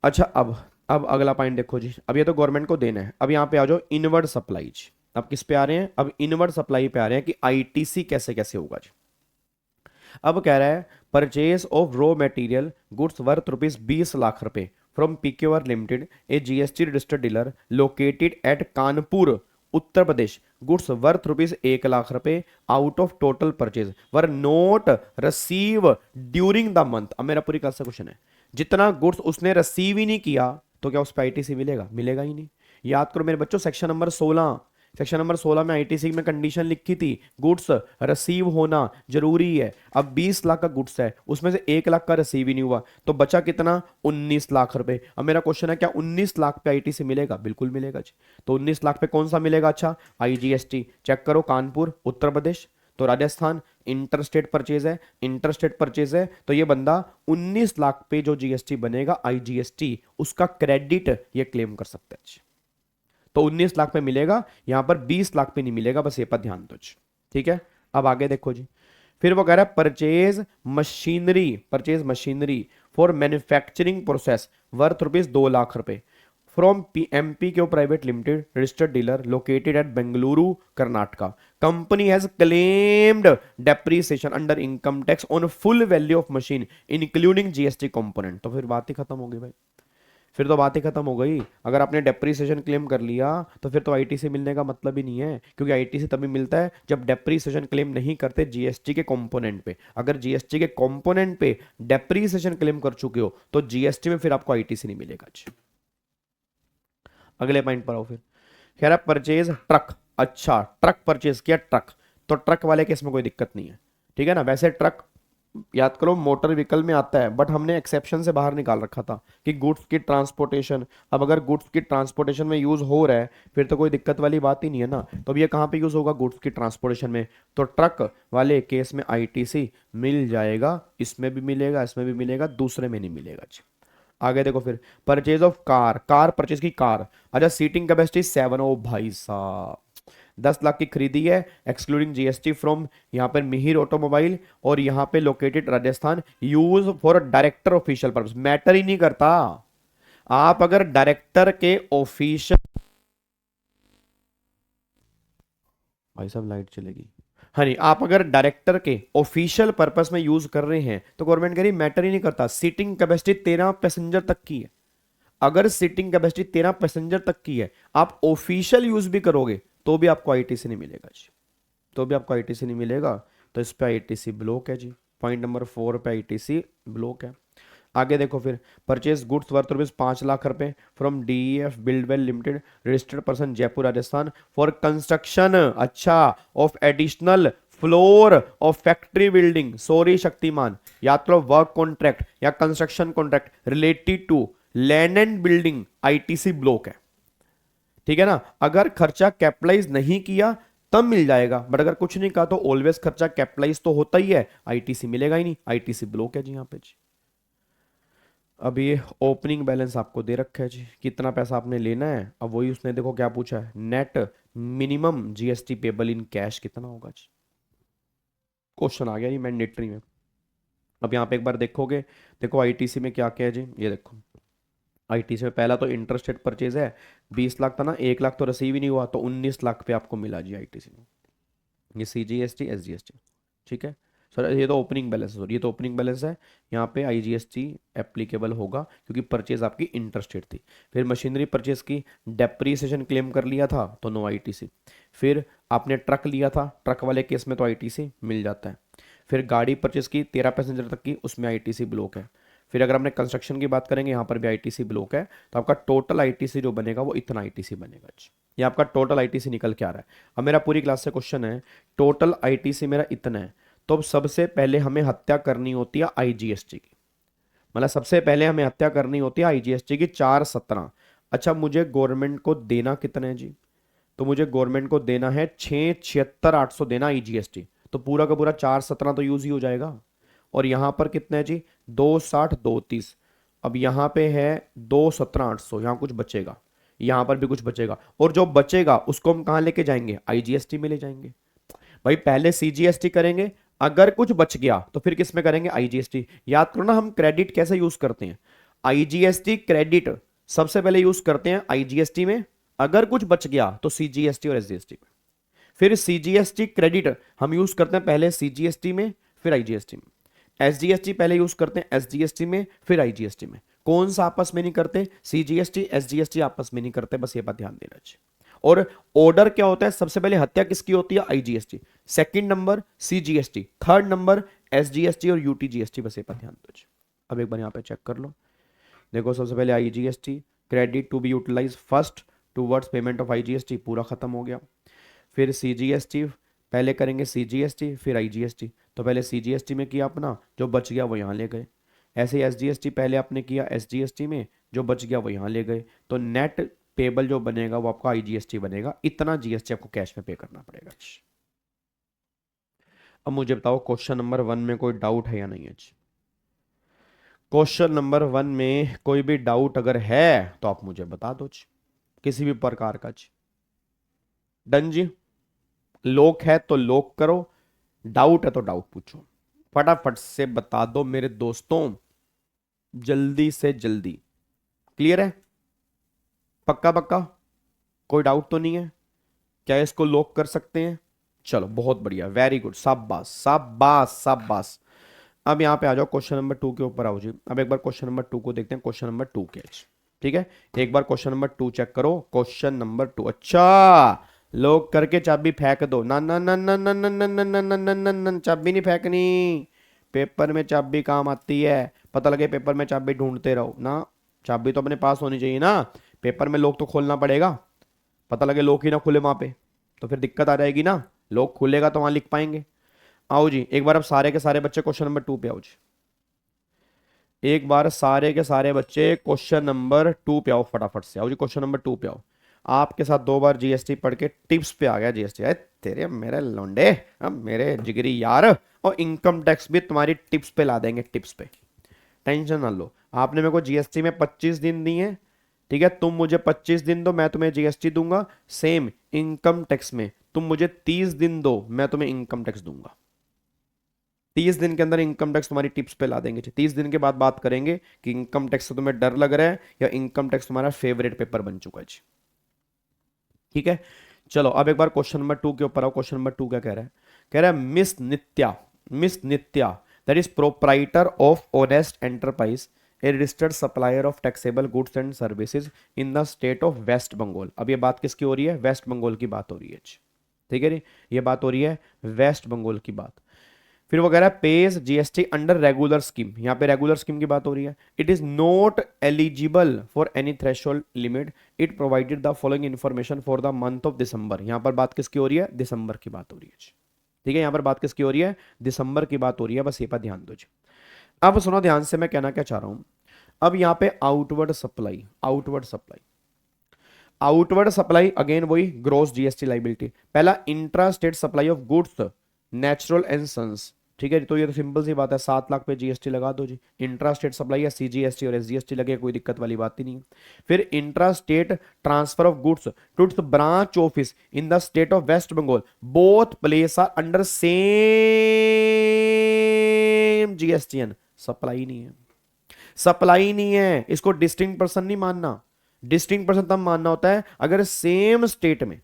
अच्छा अब अगला पॉइंट देखो जी, अब ये तो गवर्नमेंट को देना है। अब यहां पे आ जाओ इनवर्ड सप्लाई जी। अब किस पे आ रहे हैं, अब इनवर्ड सप्लाई पे आ रहे हैं कि आईटीसी कैसे कैसे होगा जी। अब कह रहा है purchase of raw material goods worth rupees 20 lakh from PQR limited A GST registered dealer located at Kanpur Uttar Pradesh goods worth rupees 1 lakh out of total purchase were note receive during the month. अब मेरा पूरी क्लास का क्वेश्चन है, जितना goods उसने receive ही नहीं किया तो क्या उस पर आईटीसी मिलेगा, मिलेगा ही नहीं। याद करो मेरे बच्चों सेक्शन नंबर 16 में आईटीसी में कंडीशन लिखी थी गुड्स रिसीव होना जरूरी है। अब 20 लाख का गुड्स है, उसमें से 1 लाख का रिसीव ही नहीं हुआ, तो बचा कितना 19 लाख रुपए। अब मेरा क्वेश्चन है क्या 19 लाख पे आईटीसी मिलेगा, बिल्कुल मिलेगा जी। तो 19 लाख पे कौन सा मिलेगा, अच्छा आईजीएसटी चेक करो, कानपुर उत्तर प्रदेश, तो राजस्थान इंटर स्टेट परचेज है, इंटर स्टेट परचेज है, तो ये बंदा 19 लाख पे जो जीएसटी बनेगा आईजीएसटी उसका क्रेडिट ये क्लेम कर सकता है। तो 19 लाख पे मिलेगा, यहां पर 20 लाख पे नहीं मिलेगा, बस ये पर ध्यान दो, ठीक है। अब आगे देखो जी, फिर वो कह रहा है purchase machinery for manufacturing process worth rupees 2 lakh from MP Q private limited registered dealer located at Bengaluru Karnataka. Company has claimed depreciation under income tax on full value of machine including GST component. तो फिर बात ही खत्म हो गई भाई, फिर तो बात ही खत्म हो गई। अगर आपने डेप्रीसिएशन क्लेम कर लिया तो फिर तो आईटीसी मिलने का मतलब ही नहीं है, क्योंकि आईटीसी तभी मिलता है जब डेप्रीसिएशन क्लेम नहीं करते जीएसटी के कंपोनेंट पे। अगर जीएसटी के कंपोनेंट पे डेप्रीसिएशन क्लेम कर चुके हो तो जीएसटी में फिर आपको आईटीसी नहीं मिलेगा। अगले पॉइंट पर आओ फिर, कह रहा परचेज ट्रक। अच्छा ट्रक परचेज किया, ट्रक, तो ट्रक वाले केस में कोई दिक्कत नहीं है, ठीक है ना। वैसे ट्रक याद करो मोटर व्हीकल में आता है, बट हमने एक्सेप्शन से बाहर निकाल रखा था कि गुड्स की ट्रांसपोर्टेशन। अब अगर गुड्स की ट्रांसपोर्टेशन में यूज हो रहा है फिर तो कोई दिक्कत वाली बात ही नहीं है ना। तो अब ये कहाँ पे यूज होगा, गुड्स की ट्रांसपोर्टेशन में, तो ट्रक वाले केस में आईटीसी मिल जाएगा, इसमें भी मिलेगा, इसमें भी मिलेगा, दूसरे में नहीं मिलेगा जी। आगे देखो फिर परचेज ऑफ कार परचेज की कार। अच्छा सीटिंग कैपेसिटी 7, ओ भाई साहब 10 लाख की खरीदी है एक्सक्लूडिंग जीएसटी फ्रॉम यहाँ पर मिहिर ऑटोमोबाइल, और यहाँ पे located Rajasthan, use for director official purpose. Matter ही नहीं करता, आप अगर डायरेक्टर के ऑफिशियल, भाई साहब लाइट चलेगी, हाँ नहीं, आप अगर डायरेक्टर के ऑफिशियल पर्पस में यूज कर रहे हैं तो गवर्नमेंट कह रही मैटर ही नहीं करता। सीटिंग कैपेसिटी 13 पैसेंजर तक की है, अगर सीटिंग कैपेसिटी 13 पैसेंजर तक की है, आप ऑफिशियल यूज भी करोगे तो भी आपको आईटीसी नहीं मिलेगा जी, तो भी आपको आईटीसी नहीं मिलेगा। तो इस पे आईटीसी ब्लॉक है जी, पॉइंट नंबर 4 पे आईटीसी ब्लॉक है। आगे देखो फिर purchase goods worth rupees 5 lakh from DEF buildwell limited registered person Jaipur Rajasthan for construction, अच्छा of additional floor of factory building, sorry Shaktimaan, या तो वर्क कॉन्ट्रैक्ट या construction contract related to land and building, ITC block है, ठीक है ना। अगर खर्चा कैपिटलाइज नहीं किया तब मिल जाएगा, बट अगर कुछ नहीं कहा तो ऑलवेज खर्चा कैपिटलाइज तो होता ही है, आईटीसी मिलेगा ही नहीं, आईटीसी ब्लॉक है जी यहाँ पे जी। अब ये ओपनिंग बैलेंस आपको दे रखा है जी, कितना पैसा आपने लेना है। अब वही उसने देखो क्या पूछा है, net minimum GST payable in cash कितना होगा जी। क्वेश्चन आ गया जी मैंडेटरी में। अब यहाँ पे एक बार देखोगे, देखो आईटीसी में क्या क्या है जी, ये देखो आईटीसी में पहला तो इंटरेस्टेड परचेज है, 20 लाख था ना, 1 लाख तो रिसीव ही नहीं हुआ, तो 19 लाख पे आपको मिला जी आईटीसी में। ये सीजीएसटी एसजीएसटी, ठीक है सर। ये तो ओपनिंग बैलेंस है, ये तो ओपनिंग बैलेंस है, यहाँ पे आईजीएसटी एप्लीकेबल होगा क्योंकि परचेज आपकी इंटरेस्टेड थी। फिर मशीनरी परचेज की डेप्रीसिएशन क्लेम कर लिया था तो नो आईटीसी। फिर आपने ट्रक लिया था, ट्रक वाले केस में तो आईटीसी मिल जाता है। फिर गाड़ी परचेज की 13 पैसेंजर तक की, उसमें आईटीसी ब्लॉक है। फिर अगर हमने कंस्ट्रक्शन की बात करेंगे, यहाँ पर भी आईटीसी ब्लॉक है, तो आपका टोटल आईटीसी जो बनेगा वो इतना आईटीसी बनेगा जी। ये आपका टोटल आईटीसी निकल के आ रहा है। अब मेरा पूरी क्लास से क्वेश्चन है, टोटल आईटीसी मेरा इतना है, तो अब सबसे पहले हमें हत्या करनी होती है आईजीएसटी की, मतलब सबसे पहले हमें हत्या करनी होती है आईजीएसटी की 417। अच्छा मुझे गवर्नमेंट को देना कितना है जी, तो मुझे गवर्नमेंट को देना है 676,800 देना आईजीएसटी, तो पूरा का पूरा 417 तो यूज ही हो जाएगा। और यहां पर कितना है जी, 260 230। अब यहां पे है 217,800, यहां कुछ बचेगा, यहां पर भी कुछ बचेगा, और जो बचेगा उसको हम कहां लेके जाएंगे, आईजीएसटी में ले जाएंगे। भाई पहले सीजीएसटी करेंगे, अगर कुछ बच गया तो फिर किस में करेंगे, आईजीएसटी। याद करो ना हम क्रेडिट कैसे यूज करते हैं, आईजीएसटी क्रेडिट सबसे पहले यूज करते हैं आईजीएसटी में, अगर कुछ बच गया तो सीजीएसटी और एसजीएसटी में। फिर सीजीएसटी क्रेडिट हम यूज करते हैं पहले सीजीएसटी में फिर आईजीएसटी में, एसजीएसटी पहले यूज करते हैं एसजीएसटी में फिर आईजीएसटी में। कौन सा आपस में नहीं करते, सीजीएसटी एसजीएसटी आपस में नहीं करते, बस ये बात ध्यान देना चाहिए। और ऑर्डर क्या होता है, सबसे पहले हत्या किसकी होती है, IGST, second number CGST, third number SGST और यूटीजीएसटी, बस ये बात ध्यान दो। अब एक बार यहां पे चेक कर लो, देखो सबसे पहले IGST credit to be utilise first towards payment of IGST, पूरा खत्म हो गया। फिर सीजीएसटी पहले करेंगे सीजीएसटी फिर आईजीएसटी, तो पहले सीजीएसटी में किया अपना, जो बच गया वो यहाँ ले गए। ऐसे ही एसजीएसटी पहले आपने किया एसजीएसटी में, जो बच गया वो यहाँ ले गए, तो नेट पेबल जो बनेगा वो आपका आईजीएसटी बनेगा, इतना जीएसटी आपको कैश में पे करना पड़ेगा। अब मुझे बताओ क्वेश्चन नंबर 1 में कोई डाउट है या नहीं है। क्वेश्चन नंबर 1 में कोई भी डाउट अगर है तो आप मुझे बता दो जी, किसी भी प्रकार का जी। डन जी, लॉक है तो लॉक करो, डाउट है तो डाउट पूछो, फटाफट से बता दो मेरे दोस्तों, जल्दी से जल्दी। क्लियर है, पक्का पक्का, कोई डाउट तो नहीं है, क्या इसको लॉक कर सकते हैं। चलो बहुत बढ़िया, वेरी गुड, शाबाश शाबाश शाबाश। अब यहां पे आ जाओ, क्वेश्चन नंबर 2 के ऊपर आओ जी। अब एक बार क्वेश्चन नंबर 2 को देखते हैं, क्वेश्चन नंबर 2 के, ठीक है। एक बार क्वेश्चन नंबर 2 चेक करो, क्वेश्चन नंबर 2। अच्छा लोग करके चाबी फेंक दो, ना ना ना ना ना ना ना ना ना ना ना ना ना, चाबी नहीं फेंकनी, पेपर में चाबी काम आती है, पता लगे पेपर में चाबी ढूंढते रहो ना, चाबी तो अपने पास होनी चाहिए ना, पेपर में लॉक तो खोलना पड़ेगा, पता लगे लॉक ही ना खुले वहां पे तो फिर दिक्कत आ जाएगी ना, लॉक खुलेगा तो वहां लिख पाएंगे। आओ जी एक बार अब सारे के सारे बच्चे क्वेश्चन नंबर 2 पे आओ जी, एक बार सारे के सारे बच्चे क्वेश्चन नंबर 2 पे आओ, फटाफट से आओ जी, क्वेश्चन नंबर 2 पे आओ। आपके साथ 2 बार जीएसटी पढ़ के टिप्स पे आ गया जीएसटी, अरे तेरे मेरे लौंडे, अब मेरे जिगरी यार, और इनकम टैक्स भी तुम्हारी टिप्स पे ला देंगे, टिप्स पे, टेंशन ना लो। आपने मेरे को जीएसटी में 25 दिन दिए हैं, ठीक है, तुम मुझे 25 दिन दो, मैं तुम्हें जीएसटी दूंगा। सेम इनकम टैक्स में तुम मुझे 30 दिन दो, मैं तुम्हें इनकम टैक्स दूंगा। 30 दिन के अंदर इनकम टैक्स तुम्हारी टिप्स पे ला देंगे। 30 दिन के बाद बात करेंगे कि इनकम टैक्स से तुम्हें डर लग रहा है या इनकम टैक्स तुम्हारा फेवरेट पेपर बन चुका है जी, ठीक है। चलो अब एक बार क्वेश्चन नंबर 2 के ऊपर आओ। क्वेश्चन नंबर 2 क्या कह रहा है, कह रहा है miss Nitya that is proprietor of Honest Enterprise a registered supplier of taxable goods and services in the state of West Bengal. अब ये बात किसकी हो रही है, वेस्ट बंगाल की बात हो रही है, ठीक है जी, ये बात हो रही है वेस्ट बंगाल की बात। फिर वो कह रहा है page GST under regular scheme, यहाँ पे रेगुलर स्कीम की बात हो रही है। It is not eligible for any threshold limit, it provided the following information for the month of December. यहाँ पर बात किसकी हो रही है, दिसंबर की बात हो रही है, ठीक है, यहाँ पर बात किसकी हो रही है, दिसंबर की बात हो रही है, बस ये पर ध्यान दो जी। अब सुनो ध्यान से, मैं कहना क्या चाह रहा हूं, अब यहाँ पे outward supply outward supply again वही ग्रॉस जीएसटी लाइबिलिटी। पहला intra state supply of goods Natural and Sons, ठीक है जी, तो ये तो सिंपल सी बात है, 7 लाख पे जीएसटी लगा दो जी। इंट्रा स्टेट सप्लाई है, सीजीएसटी और एसजीएसटी लगे, कोई दिक्कत वाली बात ही नहीं है। फिर intra state transfer of goods to its branch office in the state of West Bengal, both place are under same GSTN, supply नहीं है, सप्लाई नहीं है, इसको डिस्टिंक्ट पर्सन नहीं मानना। डिस्टिंक्ट पर्सन तब मानना होता है अगर सेम स्टेट में,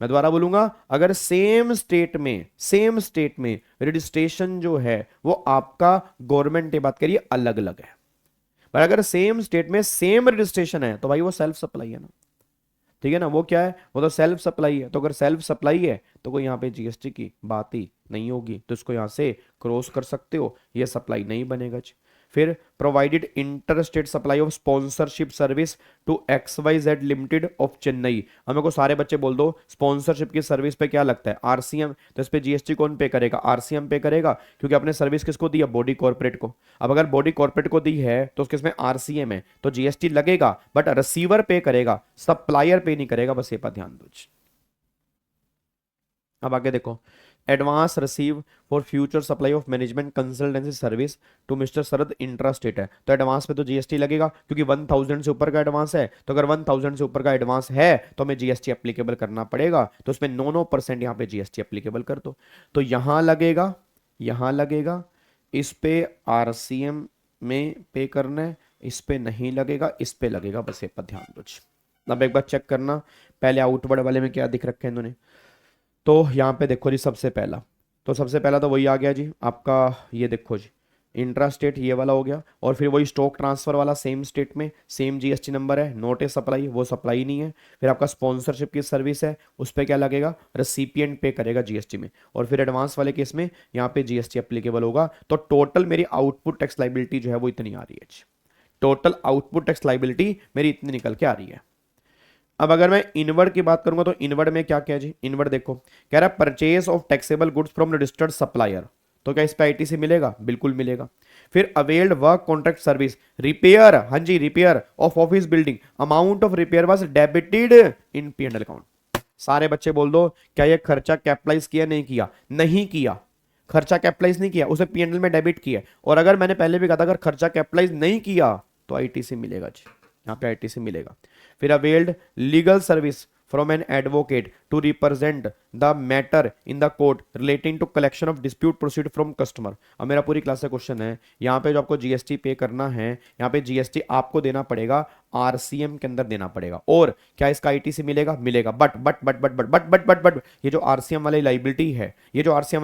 मैं दोबारा बोलूंगा, अगर सेम स्टेट में रजिस्ट्रेशन जो है वो आपका गवर्नमेंट ने बात करिए अलग अलग है, पर अगर सेम स्टेट में सेम रजिस्ट्रेशन है तो भाई वो सेल्फ सप्लाई है ना, ठीक है ना, वो क्या है, वो तो सेल्फ सप्लाई है। तो अगर सेल्फ सप्लाई है तो कोई यहाँ पे जीएसटी की बात ही नहीं होगी, तो इसको यहाँ से क्रॉस कर सकते हो, ये सप्लाई नहीं बनेगा जी। फिर provided inter state supply of sponsorship service to XYZ Limited of Chennai. अब मेरे को सारे बच्चे बोल दो स्पॉन्सरशिप की सर्विस पे क्या लगता है, आरसीएम, तो इस पे जीएसटी कौन पे करेगा, आरसीएम पे करेगा, क्योंकि आपने सर्विस किसको दी है, बॉडी कॉर्पोरेट को। अब अगर बॉडी कॉर्पोरेट को दी है तो उसके इसमें आरसीएम है तो जीएसटी लगेगा, बट रिसीवर पे करेगा, सप्लायर पे नहीं करेगा, बस ये पर ध्यान दो। अब आगे देखो, advance receive for future supply of management consultancy service to mister Sharad intra state है, तो एडवांस पे तो जीएसटी लगेगा, क्योंकि 1000 से ऊपर का एडवांस है, तो अगर 1000 से ऊपर का एडवांस है तो हमें जीएसटी एप्लीकेबल करना पड़ेगा, तो उसमें 9% यहाँ पे जीएसटी एप्लीकेबल कर दो। तो यहाँ लगेगा, इस पे आरसीएम में पे करना है, इस पे नहीं लगेगा, इस पे लगेगा, बस ये पर ध्यान दो। अब एक बार चेक करना, पहले आउटवर्ड वाले में क्या दिख रखे हैं इन्होंने, तो यहाँ पे देखो जी, सबसे पहला तो वही आ गया जी आपका, ये देखो जी इंट्रा स्टेट ये वाला हो गया, और फिर वही स्टॉक ट्रांसफर वाला सेम स्टेट में सेम जीएसटी नंबर है, नोट ए सप्लाई, वो सप्लाई नहीं है। फिर आपका स्पॉन्सरशिप की सर्विस है, उस पर क्या लगेगा, रेसिपिएंट पे करेगा जीएसटी में, और फिर एडवांस वाले केस में यहाँ पे जीएसटी एप्लीकेबल होगा। तो टोटल मेरी आउटपुट टैक्स लाइबिलिटी जो है वो इतनी आ रही है, टोटल आउटपुट टैक्स लाइबिलिटी मेरी इतनी निकल के आ रही है। अब अगर मैं इनवर्ड की बात करूंगा तो इनवर्ड में क्या क्या जी, इनवर्ड देखो कह रहा है purchase of taxable goods from registered supplier, तो क्या इस पे आईटीसी मिलेगा, बिल्कुल मिलेगा। फिर availed work contract service repair, हाँ जी repair of office building, amount of repair was debited in P&L account. सारे बच्चे बोल दो क्या ये खर्चा कैपिटलाइज किया, नहीं किया, नहीं किया, खर्चा कैपिटलाइज नहीं किया, उसे P&L में डेबिट किया। और अगर मैंने पहले भी कहा था अगर खर्चा कैपिटलाइज नहीं किया तो आईटीसी मिलेगा जी, यहाँ पे आईटीसी मिलेगा। फिर availed legal service from an advocate to represent the matter in the court relating to collection of dispute proceed from customer. अब मेरा पूरी क्लास का क्वेश्चन है, यहाँ पे जो आपको जीएसटी पे करना है, यहाँ पे जीएसटी आपको देना पड़ेगा, आरसीएम के अंदर देना पड़ेगा, और क्या इसका आईटीसी मिलेगा, मिलेगा, बट ये जो आरसीएम वाली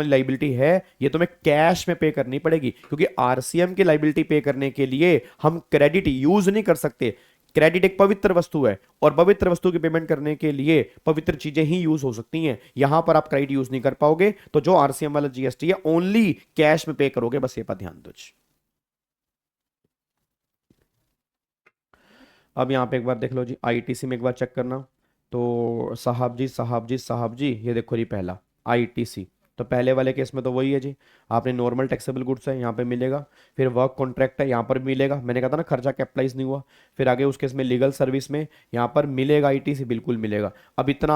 लाइबिलिटी है, ये तुम्हें कैश में पे करनी पड़ेगी, क्योंकि आरसीएम की लाइबिलिटी पे करने के लिए हम क्रेडिट यूज नहीं कर सकते। क्रेडिट एक पवित्र वस्तु है, और पवित्र वस्तु की पेमेंट करने के लिए पवित्र चीजें ही यूज हो सकती हैं, यहां पर आप क्रेडिट यूज नहीं कर पाओगे। तो जो आरसीएम वाला जीएसटी है ओनली कैश में पे करोगे, बस ये पर ध्यान दो। अब यहां पे एक बार देख लो जी, आईटीसी में एक बार चेक करना, तो साहब जी ये देखो जी पहला आईटीसी, तो पहले वाले केस में तो वही है जी, आपने नॉर्मल टैक्सेबल गुड्स है यहाँ पे मिलेगा, फिर वर्क कॉन्ट्रैक्ट है यहाँ पर मिलेगा, मैंने कहा था ना खर्चा कैपिटलाइज नहीं हुआ। फिर आगे उस केस में लीगल सर्विस में यहाँ पर मिलेगा आईटीसी, बिल्कुल मिलेगा। अब इतना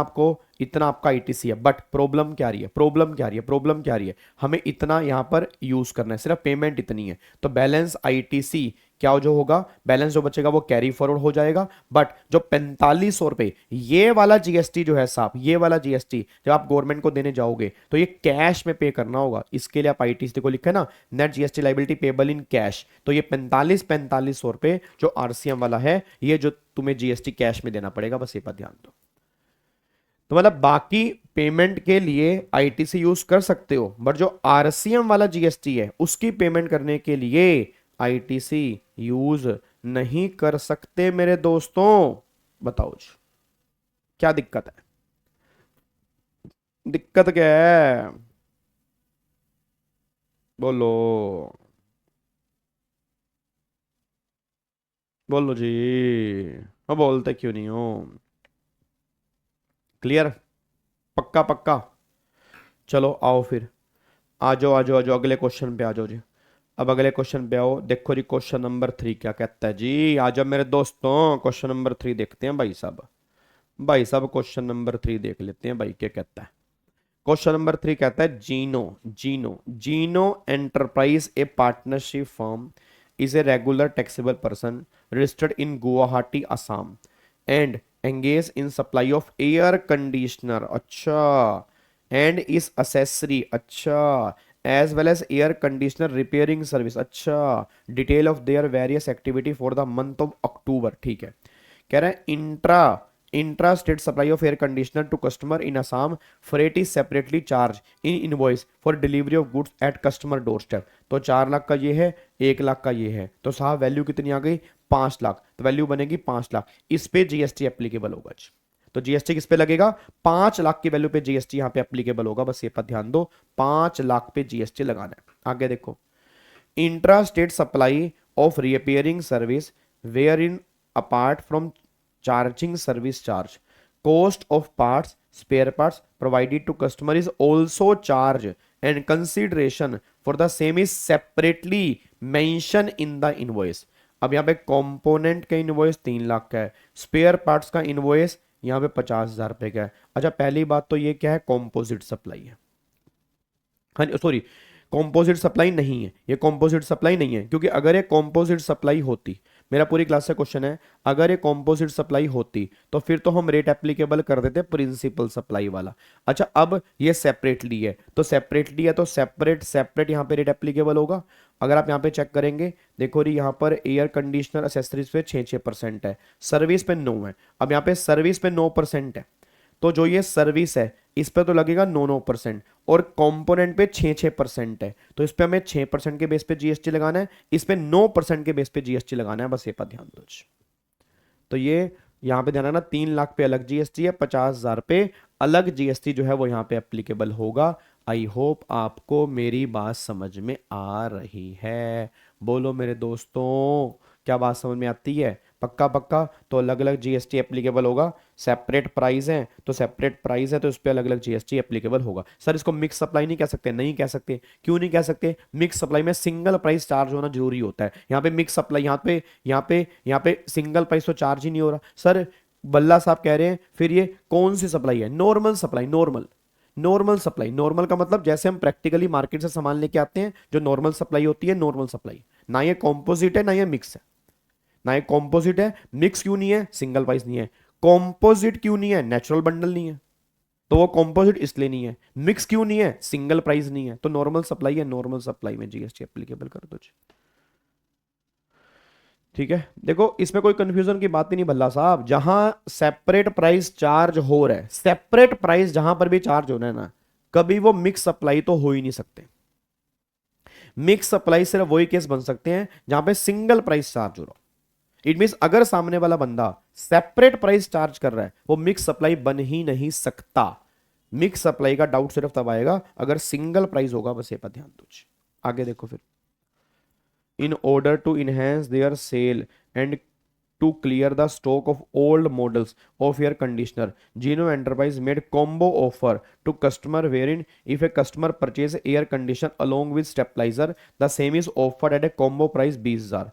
आपका आईटीसी है, बट प्रॉब्लम क्या आ रही है, हमें इतना यहाँ पर यूज करना है, सिर्फ पेमेंट इतनी है, तो बैलेंस आईटीसी क्या जो होगा, बैलेंस जो बचेगा वो कैरी फॉरवर्ड हो जाएगा। बट जो 4500 रुपए ये वाला जीएसटी जो है साहब, ये वाला जीएसटी जब आप गवर्नमेंट को देने जाओगे तो ये कैश में पे करना होगा। इसके लिए आप आईटीसी को लिखा है ना, net GST liability payable in cash, तो ये 4500 रुपए जो आरसीएम वाला है, ये जो तुम्हें जीएसटी कैश में देना पड़ेगा, बस ये पर ध्यान दो। तो मतलब बाकी पेमेंट के लिए आईटीसी यूज कर सकते हो, बट जो आरसीएम वाला जीएसटी है उसकी पेमेंट करने के लिए आईटीसी यूज नहीं कर सकते मेरे दोस्तों। बताओ जी क्या दिक्कत है, दिक्कत क्या है, बोलो बोलो जी, मैं बोलते क्यों नहीं हो, क्लियर, पक्का पक्का। चलो आओ फिर, आ जाओ अगले क्वेश्चन पे आ जाओ जी। अब अगले क्वेश्चन पे आओ, देखो जी क्वेश्चन नंबर 3 क्या कहता है जी, आ जाओ मेरे दोस्तों, क्वेश्चन नंबर 3 देखते हैं भाई साहब। भाई साहब क्वेश्चन नंबर 3 देख लेते हैं भाई क्या कहता है। क्वेश्चन नंबर 3 कहता है जीनो enterprise a partnership firm is a regular taxable person registered in Guwahati Assam and engage in supply of air conditioner, अच्छा, एंड इस असेसरी, अच्छा, as well as air conditioner repairing service, अच्छा, detail of their various activity for the month of October. ठीक है, कह रहा है intra state supply of air conditioner to customer in Assam, freight is separately charge in invoice for delivery of goods at customer door step. तो 4 लाख का ये है, 1 लाख का ये है, तो साहब वैल्यू कितनी आ गई 5 लाख, तो वैल्यू बनेगी 5 लाख। इस पे जीएसटी एप्लीकेबल होगा जी। तो जीएसटी किस पे लगेगा, 5 लाख की वैल्यू पे जीएसटी यहां पे एप्लीकेबल होगा, बस ये पर ध्यान दो, 5 लाख पे जीएसटी लगाना है। आगे देखो, intra state supply of repairing service where in apart from charging service charge, cost of parts, spare parts provided to customer is also charged and consideration for the same is separately mentioned in the invoice। अब यहाँ पे component का invoice 3 lakh का है, spare parts का invoice यहाँ पे 50,000 रुपए का है। अच्छा, पहली बात तो ये क्या है, कॉम्पोजिट सप्लाई है, हाँ सॉरी कॉम्पोजिट सप्लाई नहीं है, ये कॉम्पोजिट सप्लाई नहीं है, क्योंकि अगर ये कॉम्पोजिट सप्लाई होती, मेरा पूरी क्लास से क्वेश्चन है, अगर ये कॉम्पोजिट सप्लाई होती तो फिर तो हम रेट एप्लीकेबल कर देते प्रिंसिपल सप्लाई वाला। अच्छा, अब ये सेपरेटली है, तो सेपरेटली है तो सेपरेट यहाँ पे रेट एप्लीकेबल होगा। अगर आप यहाँ पे चेक करेंगे, देखो री यहाँ पर एयर कंडीशनर एसेसरीज पे 6% है, सर्विस पे 9 है। अब यहाँ पे सर्विस पे 9% है, तो जो ये सर्विस है इस पे तो लगेगा 9% और कंपोनेंट पे 6% है, तो इस पे हमें 6% के बेस पे जीएसटी लगाना है, इस पे 9% के बेस पे जीएसटी लगाना है, बस ये पर ध्यान दो। तो ये यहाँ पे ध्यान रखना, 3 लाख पे अलग जीएसटी है, 50,000 पे अलग जीएसटी जो है वो यहाँ पे एप्लीकेबल होगा। आई होप आपको मेरी बात समझ में आ रही है, बोलो मेरे दोस्तों, क्या बात समझ में आती है? पक्का तो अलग अलग जीएसटी एप्लीकेबल होगा, सेपरेट प्राइस है तो सेपरेट प्राइस है तो इस पे अलग अलग जीएसटी एप्लीकेबल होगा। सर इसको मिक्स सप्लाई नहीं कह सकते? नहीं कह सकते। क्यों नहीं कह सकते? मिक्स सप्लाई में सिंगल प्राइस चार्ज होना जरूरी होता है। यहाँ पे मिक्स सप्लाई, यहाँ पे सिंगल प्राइस तो चार्ज ही नहीं हो रहा। सर बल्ला साहब कह रहे हैं फिर ये कौन सी सप्लाई है? Normal supply, normal supply. Normal का मतलब जैसे हम प्रैक्टिकली मार्केट से सामान लेके आते हैं, जो नॉर्मल सप्लाई होती है, नॉर्मल सप्लाई। ना ये कॉम्पोजिट है ना ये मिक्स है, ना ये कॉम्पोजिट है। मिक्स क्यों नहीं है? सिंगल प्राइस नहीं है। कॉम्पोजिट क्यों नहीं है? नेचुरल बंडल नहीं है, तो वो कॉम्पोजिट इसलिए नहीं है। मिक्स क्यों नहीं है? सिंगल प्राइस नहीं है, तो नॉर्मल सप्लाई है। नॉर्मल सप्लाई में जीएसटी एप्लीकेबल कर दो। ठीक है, देखो इसमें कोई कंफ्यूजन की बात ही नहीं भल्ला साहब। जहां सेपरेट प्राइस चार्ज हो रहा है, सेपरेट प्राइस जहां पर भी चार्ज हो रहा है ना, कभी वो मिक्स सप्लाई तो हो ही नहीं सकते। मिक्स सप्लाई सिर्फ वही केस बन सकते हैं जहां पे सिंगल प्राइस चार्ज हो रहा हो। इट मींस अगर सामने वाला बंदा सेपरेट प्राइस चार्ज कर रहा है, वो मिक्स सप्लाई बन ही नहीं सकता। मिक्स सप्लाई का डाउट सिर्फ तब आएगा अगर सिंगल प्राइस होगा, बस ये पर ध्यान दो। आगे देखो फिर, in order to enhance their sale and to clear the stock of old models of air conditioner, Geno Enterprise made combo offer to customer wherein if a customer purchase air conditioner along with stabilizer, the same is offered at a combo price 20,000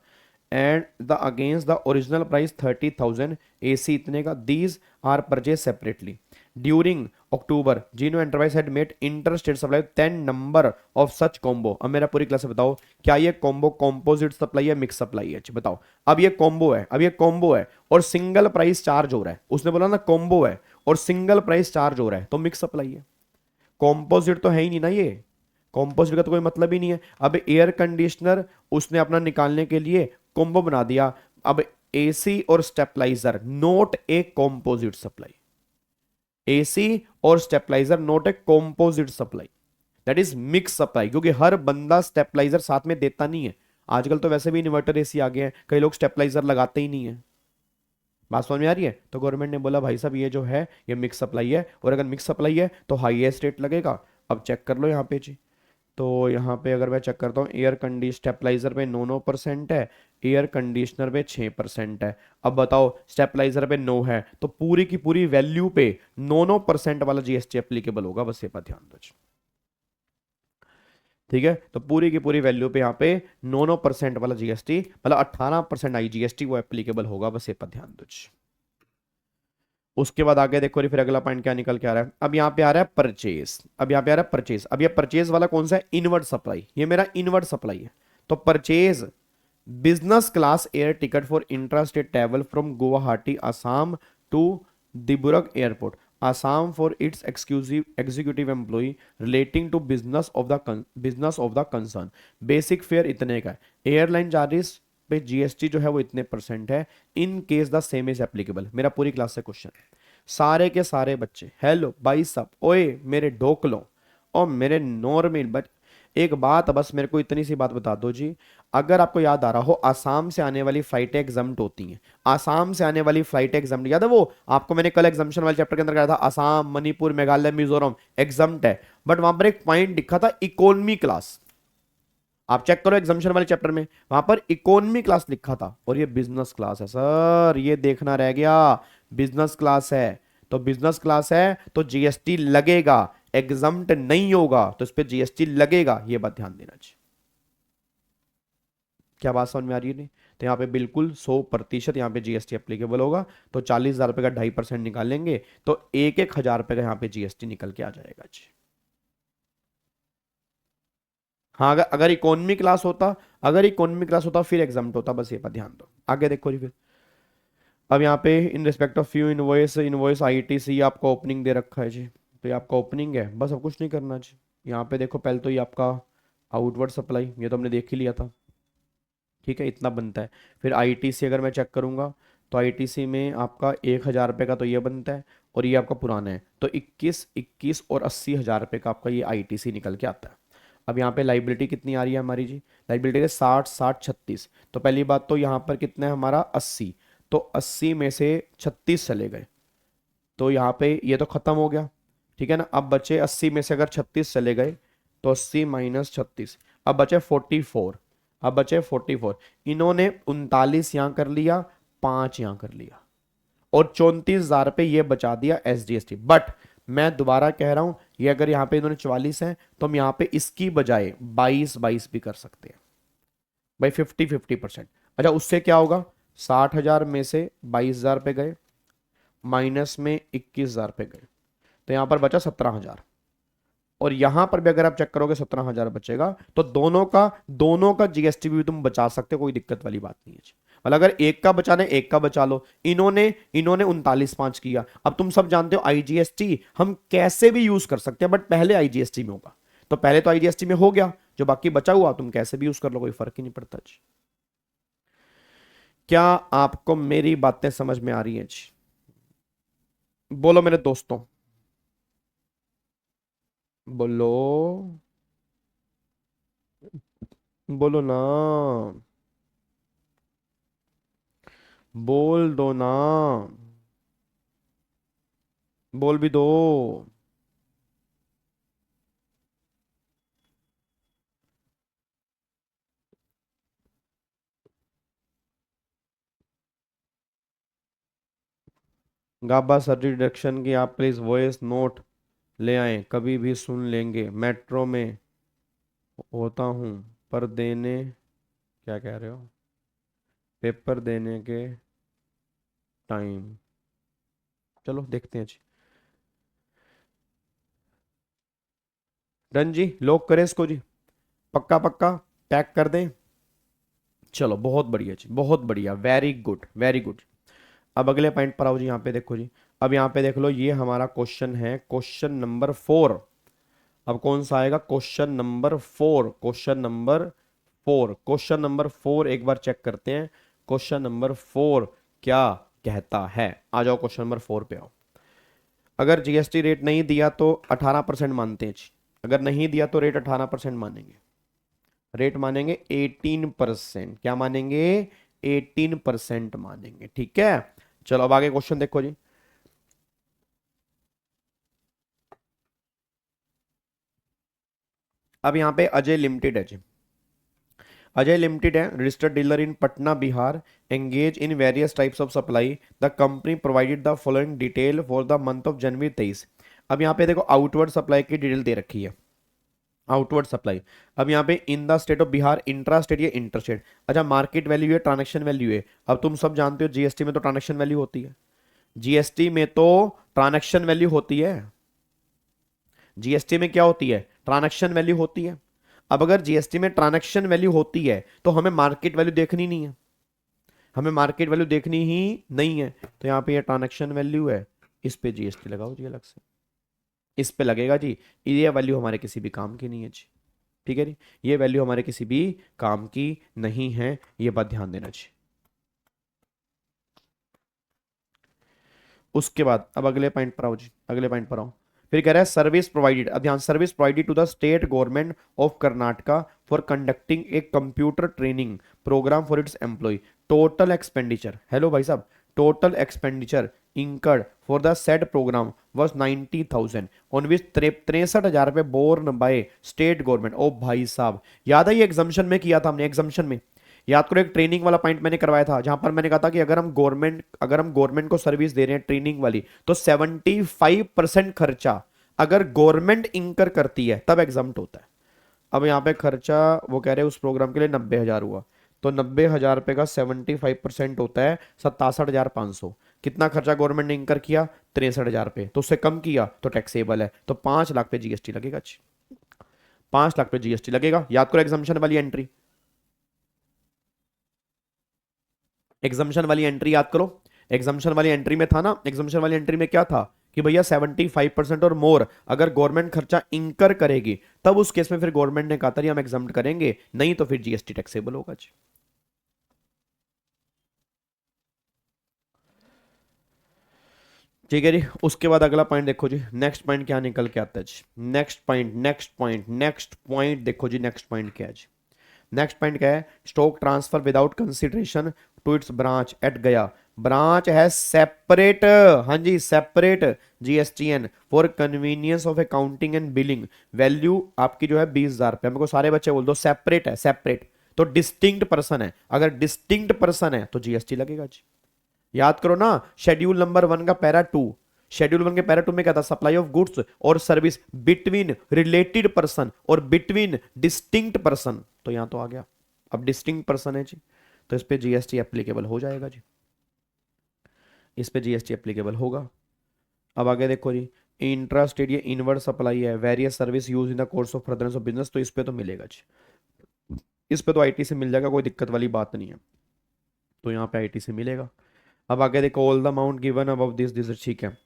and the against the original price 30,000 AC इतने का। These are purchased separately. During October, Geno Enterprise had made interstate supply 10 number of such combo। अब मेरा पूरी class बताओ, क्या ये combo composite supply है, mix supply है? बताओ। अब ये कॉम्बो है और सिंगल प्राइस चार्ज हो रहा है। उसने बोला ना कॉम्बो है और सिंगल प्राइस चार्ज हो रहा है, तो मिक्स सप्लाई है। कॉम्पोजिट तो है ही नहीं ना, ये कॉम्पोजिट का तो कोई मतलब ही नहीं है। अब एयर कंडीशनर उसने अपना निकालने के लिए कॉम्बो बना दिया। अब एसी और stabiliser note a composite supply, AC और stabiliser note a composite supply, that is mix supply. क्योंकि हर बंदा स्टेबलाइजर साथ में देता नहीं है। आजकल तो वैसे भी इन्वर्टर एसी आ गए हैं, कई लोग स्टेबलाइजर लगाते ही नहीं है। बात समझ में आ रही है? तो गवर्नमेंट ने बोला भाई साहब ये जो है ये मिक्स सप्लाई है, और अगर मिक्स सप्लाई है तो हाईएस्ट रेट लगेगा। अब चेक कर लो यहाँ पे जी, तो यहाँ पे अगर मैं चेक करता हूँ, एयर कंडीशनर स्टेबलाइजर पे 9% है, एयर कंडीशनर पे 6% है। अब बताओ स्टेबलाइजर पे 9 है, तो पूरी की पूरी वैल्यू पे 9% वाला जीएसटी एप्लीकेबल होगा, बस ये पर ध्यान दो। ठीक है, तो पूरी की पूरी वैल्यू पे यहाँ पे 9% वाला जीएसटी, मतलब 18% आई जीएसटी वो एप्लीकेबल होगा, बस ये पर ध्यान दो। उसके बाद आगे देखो फिर अगला पॉइंट क्या निकल के आ रहा है। अब यहाँ पे आ रहा है परचेज, अब यहाँ पे आ रहा है परचेज। अब ये परचेज वाला कौन सा है, इनवर्ड सप्लाई, ये मेरा इनवर्ड सप्लाई है। तो purchase business class air ticket for intra state travel from Guwahati Assam to Dibrugarh airport Assam for its exclusive executive employ relating to business of the concern. Basic fare इतने का है, एयरलाइन चार्जेस पे GST जो है वो इतने परसेंट है, in case the same is applicable. मेरा पूरी क्लास से क्वेश्चन है, सारे के सारे बच्चे हेलो भाई सब, ओए मेरे ढोकलो और मेरे नॉर्मल बच, एक बात बस मेरे को इतनी सी बात बता दो जी, अगर आपको याद आ रहा हो आसाम से आने वाली फ्लाइटें एग्जम्प्ट होती हैं, आसाम से आने वाली फ्लाइटें एग्जम्प्ट, याद है वो आपको मैंने कल एग्जामिशन वाले चैप्टर के अंदर कहा था आसाम मणिपुर मेघालय मिजोरम एग्जम्प्ट है, बट वहां पर एक पॉइंट लिखा था इकोनॉमी क्लास। आप चेक करो एग्जामिशन वाले चैप्टर में वहां पर इकोनॉमी क्लास लिखा था और ये बिजनेस क्लास है सर, ये देखना रह गया, बिजनेस क्लास है। तो बिजनेस क्लास है तो जीएसटी लगेगा, एग्जम्प्ट नहीं होगा तो इस पे जीएसटी लगेगा, ये बात ध्यान देना चाहिए। क्या बात समझ में आ रही है नहीं? तो यहाँ पे बिल्कुल 100% यहाँ पे जीएसटी एप्लीकेबल होगा। तो 40,000 रुपए का 2.5% निकालेंगे तो 1,000 रुपए का यहाँ पे जीएसटी निकल के आ जाएगा जी। हाँ अगर इकोनॉमी क्लास होता, अगर इकोनॉमी क्लास होता फिर एग्जाम होता, बस ये पर ध्यान दो। आगे देखो जी फिर, अब यहाँ पे in respect of few invoice, invoice ITC आपका ओपनिंग दे रखा है जी, तो ये आपका ओपनिंग है, बस अब कुछ नहीं करना जी। यहाँ पे देखो पहले तो ये आपका आउटवर्ड सप्लाई, ये तो हमने देख ही लिया था, ठीक है इतना बनता है। फिर आईटीसी अगर मैं चेक करूंगा तो आईटीसी में आपका 1,000 रुपये का तो ये बनता है और ये आपका पुराना है, तो 21 और 80,000 रुपये का आपका ये आईटीसी निकल के आता है। अब यहाँ पे लाइबिलिटी कितनी आ रही है हमारी जी, लाइबिलिटी है 60-60-36। तो पहली बात तो यहाँ पर कितना है हमारा 80, तो 80 में से 36 चले गए, तो यहाँ पे ये तो खत्म हो गया, ठीक है ना। अब बचे 80 में से अगर 36 चले गए तो 80 माइनस 36, अब बचे 44, अब बचे 44। इन्होंने 39 यहाँ कर लिया, 5 यहाँ कर लिया और 34,000 पे ये बचा दिया एसजीएसटी। बट मैं दोबारा कह रहा हूं, ये अगर यहाँ पे इन्होंने 44 है तो हम यहाँ पे इसकी बजाय 22-22 भी कर सकते हैं भाई, 50-50%। अच्छा उससे क्या होगा, 60,000 में से 22,000 पे गए, माइनस में 21,000 पे गए, तो यहां पर बचा 17,000। और यहां पर भी अगर आप चेक करोगे 17,000 बचेगा, तो दोनों का जीएसटी भी तुम बचा सकते हो, कोई दिक्कत वाली बात नहीं है। मतलब अगर एक का बचाना है एक का बचा लो, इन्होंने 39.5 किया। अब तुम सब जानते हो आईजीएसटी हम कैसे भी यूज कर सकते हैं, बट पहले आईजीएसटी में होगा, तो पहले तो आईजीएसटी में हो गया, जो बाकी बचा हुआ तुम कैसे भी यूज कर लो, कोई फर्क ही नहीं पड़ता जी। क्या आपको मेरी बातें समझ में आ रही है जी? बोलो मेरे दोस्तों, बोलो, बोलो ना, बोल दो ना, बोल भी दो। गाबा सर्जरी डिडक्शन की आप प्लीज वॉइस नोट ले आए, कभी भी सुन लेंगे। मेट्रो में होता हूँ पर देने, क्या कह रहे हो, पेपर देने के टाइम, चलो देखते हैं जी। डन जी, लॉक करें इसको जी, पक्का पक्का पैक कर दें। चलो बहुत बढ़िया जी, बहुत बढ़िया, वेरी गुड वेरी गुड। अब अगले पॉइंट पर आओ जी, यहाँ पे देखो जी, अब यहाँ पे देख लो, ये हमारा क्वेश्चन है क्वेश्चन नंबर 4। अब कौन सा आएगा, question number 4, question number 4, question number 4 एक बार चेक करते हैं, क्वेश्चन नंबर 4 क्या कहता है। आ जाओ क्वेश्चन नंबर 4 पे आओ। अगर जीएसटी रेट नहीं दिया तो 18% मानते हैं जी, अगर नहीं दिया तो रेट 18% मानेंगे, रेट मानेंगे 18%, क्या मानेंगे, 18% मानेंगे, ठीक है। चलो अब आगे क्वेश्चन देखो जी। अब यहाँ पे अजय लिमिटेड है जी, अजय लिमिटेड है registered dealer in Patna Bihar, engage in various types of supply, the company provided the following detail for the month of January 23। अब यहाँ पे देखो आउटवर्ड सप्लाई की डिटेल दे रखी है, आउटवर्ड सप्लाई। अब यहाँ पे इन the state of Bihar, intra state या इंटर स्टेट। अच्छा मार्केट वैल्यू है, ट्रांजेक्शन वैल्यू है। अब तुम सब जानते हो जीएसटी में तो ट्रांजेक्शन वैल्यू होती है, जीएसटी में तो ट्रांजैक्शन वैल्यू होती है। जीएसटी में क्या होती है? ट्रांजैक्शन वैल्यू होती है। अब अगर जीएसटी में ट्रांजैक्शन वैल्यू होती है तो हमें मार्केट वैल्यू देखनी नहीं है, हमें मार्केट वैल्यू देखनी ही नहीं है। तो यहां पे ये ट्रांजैक्शन वैल्यू है, इस पे जीएसटी लगाओ जी अलग से, इस पे लगेगा जी। ये वैल्यू हमारे किसी भी काम की नहीं है जी, ठीक है जी, ये वैल्यू हमारे किसी भी काम की नहीं है, ये बात ध्यान देना जी। उसके बाद अब अगले पॉइंट पर आओ जी, अगले पॉइंट पर आओ। फिर कह रहा है सर्विस प्रोवाइडेड, अब ध्यान, service provided to the state government of Karnataka for conducting a computer training programme for its employ, total expenditure, hello भाई साहब, total expenditure incurred for the said program was 90,000 on which 63,000 रुपए borne by state government। ओ भाई साहब, याद है ये एग्जामिशन में किया था हमने, एग्जामिशन में याद करो, एक ट्रेनिंग वाला पॉइंट मैंने करवाया था जहां पर मैंने कहा था कि अगर हम गवर्नमेंट को सर्विस दे रहे हैं ट्रेनिंग वाली तो 75% खर्चा अगर गवर्नमेंट इंकर करती है तब एग्जाम्प्ट होता है। अब यहाँ पे खर्चा वो कह रहे हैं उस प्रोग्राम के लिए 90,000 हुआ, तो 90,000 रुपए का 75% होता है 67,500। कितना खर्चा गवर्नमेंट ने इंकर किया? 63,000 रुपए, तो उससे कम किया तो टैक्सेबल है, तो 5 लाख पे जीएसटी लगेगा। 5 लाख पे जीएसटी लगेगा। याद करो एग्जाम्पशन वाली एंट्री, एग्जाम्पशन वाली एंट्री याद करो। एग्जाम्पशन वाली एंट्री में था ना, एग्जाम्पशन वाली एंट्री में क्या था कि भैया 75% और मोर अगर गवर्नमेंट खर्चा इंकर करेगी तब उस केस में फिर गवर्नमेंट ने कहा था हम एग्जाम्प्ट करेंगे, नहीं तो फिर जीएसटी टैक्सेबल होगा जी। ठीक है जी। उसके बाद अगला पॉइंट देखो जी, नेक्स्ट पॉइंट क्या निकल के आता है जी, next point, next point, next point देखो जी, नेक्स्ट पॉइंट क्या है जी। नेक्स्ट पॉइंट क्या है? Stock transfer without consideration to its branch at Gaya, branch है सेपरेट, हाँ जी separate GSTN for convenience of accounting and billing, value आपकी जो है 20,000 रुपए। मेरे को सारे बच्चे बोल दो सेपरेट है, सेपरेट तो डिस्टिंक्ट पर्सन है, अगर डिस्टिंक्ट पर्सन है तो जीएसटी लगेगा जी। याद करो ना, शेड्यूल नंबर 1 का पैरा 2, शेड्यूल 1 के पैरा 2 में क्या था? सप्लाई ऑफ गुड्स और सर्विस बिटवीन रिलेटेड पर्सन और बिटवीन डिस्टिंक्ट पर्सन, तो यहां तो आ गया। अब डिस्टिंक्ट पर्सन है जी, तो इस पे जीएसटी एप्लीकेबल हो जाएगा जी, इस पे जीएसटी एप्लीकेबल होगा। अब आगे देखो जी, इंट्रा स्टेट ये इनवर्ड सप्लाई है, various service use in the course of furtherance of business, तो इस पे तो मिलेगा जी, इस पे तो आईटी से मिल जाएगा, कोई दिक्कत वाली बात नहीं है, तो यहाँ पे आईटी से मिलेगा। अब आगे देखो, all the amount given above this, ठीक है।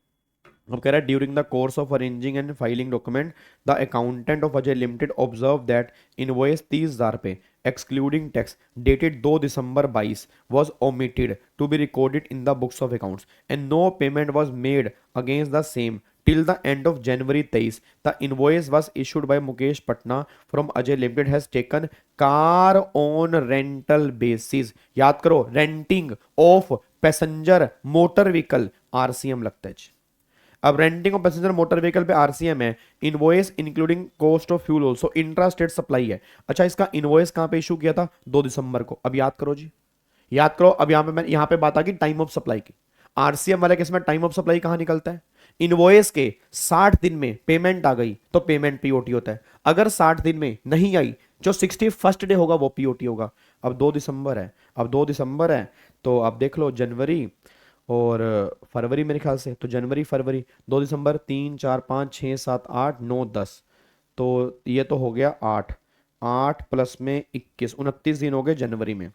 अब कह रहा है during the course of arranging and filing document the accountant of Ajay limited observe that invoice 30,000 पे excluding tax dated 2 December 22 was omitted to be recorded in the books of accounts and no payment was made against the same till the end of January 23. The invoice was issued by Mukesh Patna from Ajay Limited has taken car on rental basis। याद करो, renting of passenger motor vehicle RCM लगता है। अब renting of passenger motor vehicle पे RCM है, invoice including cost of fuel also intra state supply है। अच्छा, इसका इनवॉइस कहां पे इशू किया था? 2 दिसंबर को। अब याद करो जी, याद करो। अब यहां पे बात आ गई टाइम ऑफ सप्लाई की। आरसीएम वाले केस में टाइम ऑफ सप्लाई कहां निकलता है? इनवॉइस के 60 दिन में पेमेंट आ गई तो पेमेंट पीओटी होता है, अगर 60 दिन में नहीं आई जो 61st डे होगा वो पीओटी होगा। अब 2 दिसंबर है, अब 2 दिसंबर है तो अब देख लो जनवरी और फरवरी मेरे ख्याल से, तो जनवरी फरवरी 2 दिसंबर 3 4 5 6 7 8 9 10, तो ये तो हो गया 8, 8 प्लस में 21, 29 दिन हो गए जनवरी में।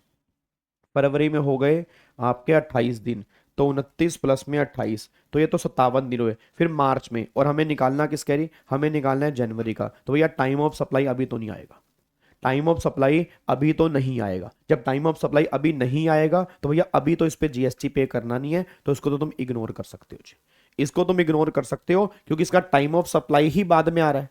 फरवरी में हो गए आपके 28 दिन, तो 29 प्लस में 28, तो ये तो 57 दिन हुए। फिर मार्च में, और हमें निकालना किस कह रही? हमें निकालना है जनवरी का। तो भैया टाइम ऑफ सप्लाई अभी तो नहीं आएगा, टाइम ऑफ सप्लाई अभी तो नहीं आएगा। जब टाइम ऑफ सप्लाई अभी नहीं आएगा तो भैया अभी तो इस पे जीएसटी पे करना नहीं है, तो इसको तो तुम इग्नोर कर सकते हो जी, इसको तुम इग्नोर कर सकते हो क्योंकि इसका टाइम ऑफ सप्लाई ही बाद में आ रहा है।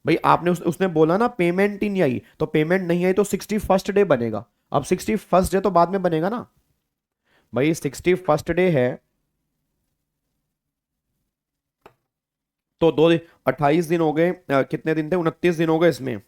भाई आपने उसने बोला ना पेमेंट ही नहीं आई, तो पेमेंट नहीं आई तो 61st डे बनेगा। अब 61st डे तो बाद में बनेगा ना भाई, 61st डे है तो 28 दिन हो गए, कितने दिन थे? 29 दिन हो गए इसमें,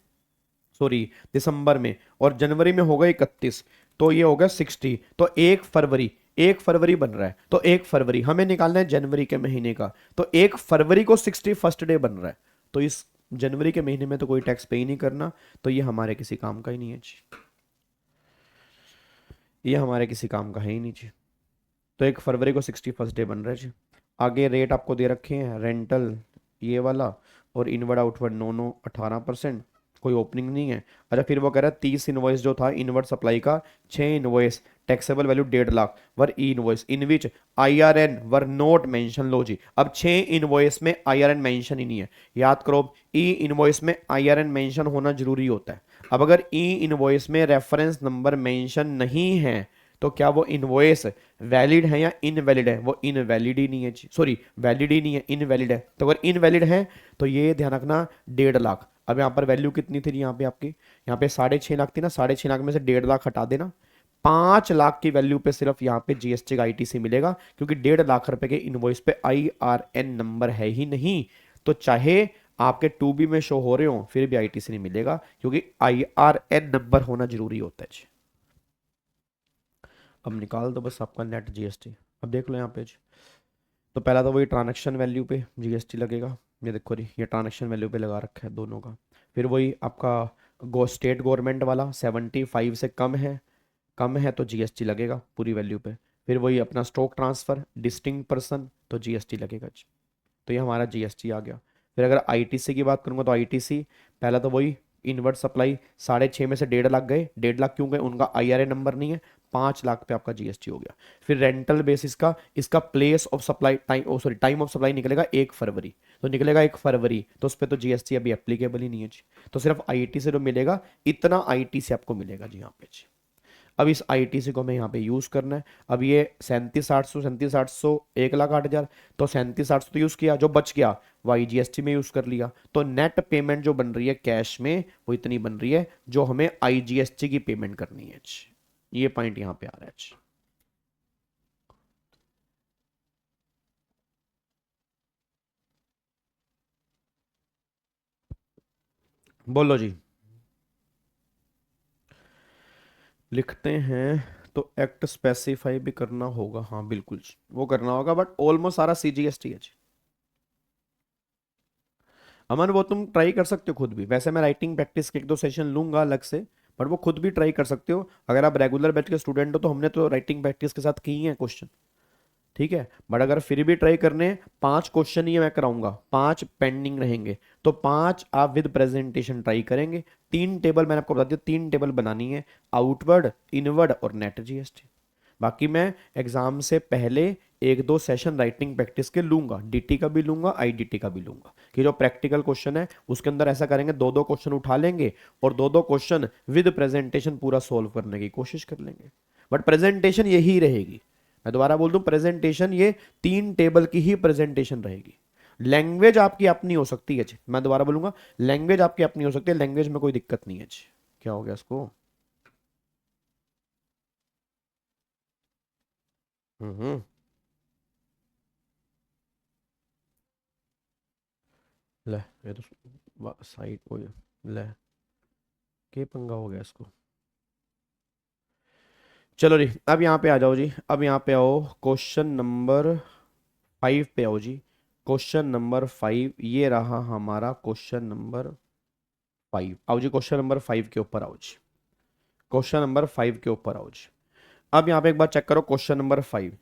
सॉरी दिसंबर में, और जनवरी में होगा 31, तो ये होगा 60, तो 1 फरवरी, 1 फरवरी बन रहा है, तो 1 फरवरी हमें निकालना है जनवरी के महीने का, तो 1 फरवरी को 61st डे बन रहा है, तो इस जनवरी के महीने में तो कोई टैक्स पे ही नहीं करना, तो ये हमारे किसी काम का ही नहीं है जी, ये हमारे किसी काम का है ही नहीं जी। तो 1 फरवरी को 61st डे बन रहा है जी। आगे रेट आपको दे रखे हैं, रेंटल ये वाला और इनवर्ड आउटवर्ड नो नो 18%, कोई ओपनिंग नहीं है। अच्छा फिर वो कह रहा है 30 इनवॉइस जो था इनवर्ड सप्लाई का, 6 invoice taxable value 1.5 lakh were e invoice in which IRN were not mention. लो जी, अब 6 इनवॉइस में IRN मेंशन ही नहीं है। याद करो, ई इनवॉइस में IRN मेंशन होना जरूरी होता है। अब अगर ई इनवॉइस में रेफरेंस नंबर मेंशन नहीं है तो क्या वो इनवॉइस वैलिड है या इनवैलिड है? वो इनवैलिड ही नहीं है, सॉरी वैलिड ही नहीं है, इनवैलिड है। तो अगर इनवैलिड है तो ये ध्यान रखना 1.5 लाख। अब यहाँ पर वैल्यू कितनी थी यहाँ पे आपकी, यहाँ पे 6.5 लाख थी ना, 6.5 लाख में से 1.5 लाख हटा देना, 5 लाख की वैल्यू पे सिर्फ यहाँ पे जीएसटी का ITC मिलेगा, क्योंकि 1.5 लाख रुपए के इनवॉइस पे IRN नंबर है ही नहीं। तो चाहे आपके 2B में शो हो रहे हो फिर भी ITC नहीं मिलेगा, क्योंकि IRN नंबर होना जरूरी होता है जी। अब निकाल दो बस आपका नेट जीएसटी। अब देख लो यहाँ पे जी, तो पहला तो वही ट्रांजैक्शन वैल्यू पे जीएसटी लगेगा, ये देखो जी, ये ट्रांजैक्शन वैल्यू पे लगा रखा है दोनों का। फिर वही आपका स्टेट गवर्नमेंट वाला 75 से कम है तो जीएसटी लगेगा पूरी वैल्यू पे। फिर वही अपना स्टॉक ट्रांसफर डिस्टिंक्ट पर्सन तो जीएसटी लगेगा जी। तो ये हमारा जीएसटी आ गया। फिर अगर आईटीसी की बात करूंगा तो आईटीसी पहला तो वही इनवर्ट सप्लाई 6.5 में से 1.5 लाख गए, 1.5 लाख क्यों गए, उनका IRA नंबर नहीं है, 5 लाख पे आपका जीएसटी हो गया। फिर रेंटल बेसिस का इसका place of supply time of supply निकलेगा 1 फरवरी, तो निकलेगा 1 फरवरी, तो उस पर तो जीएसटी अभी एप्लीकेबल ही नहीं है जी। तो सिर्फ आईटी से जो मिलेगा इतना आईटी से आपको मिलेगा जी यहाँ पे जी। अब इस ITC को हमें यहाँ पे यूज करना है। अब ये 37,800 1,08,000, तो 37,800 तो यूज किया, जो बच गया वो IGST में यूज कर लिया। तो नेट पेमेंट जो बन रही है कैश में वो इतनी बन रही है जो हमें IGST की पेमेंट करनी है। ये पॉइंट यहाँ पे आ रहा है। बोलो जी, लिखते हैं तो एक्ट स्पेसिफाई भी करना होगा, हाँ बिल्कुल वो करना होगा, बट ऑलमोस्ट सारा CGST है जी। अमन वो तुम ट्राई कर सकते हो खुद भी, वैसे मैं राइटिंग प्रैक्टिस के 1-2 सेशन लूंगा अलग से, बट वो खुद भी ट्राई कर सकते हो। अगर आप रेगुलर बैच के स्टूडेंट हो तो हमने तो राइटिंग प्रैक्टिस के साथ की हैं क्वेश्चन, ठीक है। बट अगर फिर भी ट्राई करने 5 क्वेश्चन ही मैं कराऊंगा, 5 पेंडिंग रहेंगे, तो 5 आप विद प्रेजेंटेशन ट्राई करेंगे। 3 टेबल मैंने आपको बता दिया, 3 टेबल बनानी है, आउटवर्ड इनवर्ड और नेट जीएसटी। बाकी मैं एग्जाम से पहले 1-2 सेशन राइटिंग प्रैक्टिस के लूंगा, DT का भी लूंगा, IDT का भी लूंगा, कि जो प्रैक्टिकल क्वेश्चन है उसके अंदर ऐसा करेंगे 2-2 क्वेश्चन उठा लेंगे और 2-2 क्वेश्चन विद प्रेजेंटेशन पूरा सोल्व करने की कोशिश कर लेंगे। बट प्रेजेंटेशन यही रहेगी, मैं दोबारा बोल दूं, प्रेजेंटेशन ये 3 टेबल की ही प्रेजेंटेशन रहेगी। लैंग्वेज आपकी अपनी हो सकती है, मैं दोबारा बोलूंगा, लैंग्वेज आपकी अपनी हो सकती है, लैंग्वेज में कोई दिक्कत नहीं है। क्या हो गया इसको? हम्म, ले ये तो साइड हो गया, ले के पंगा हो गया इसको। चलो जी, अब यहाँ पे आ जाओ जी, अब यहाँ पे आओ क्वेश्चन नंबर 5 पे आओ जी। क्वेश्चन नंबर 5 ये रहा हमारा क्वेश्चन नंबर 5। आओ जी क्वेश्चन नंबर 5 के ऊपर आओ जी, क्वेश्चन नंबर 5 के ऊपर आओ जी। अब यहाँ पे एक बार चेक करो क्वेश्चन नंबर 5।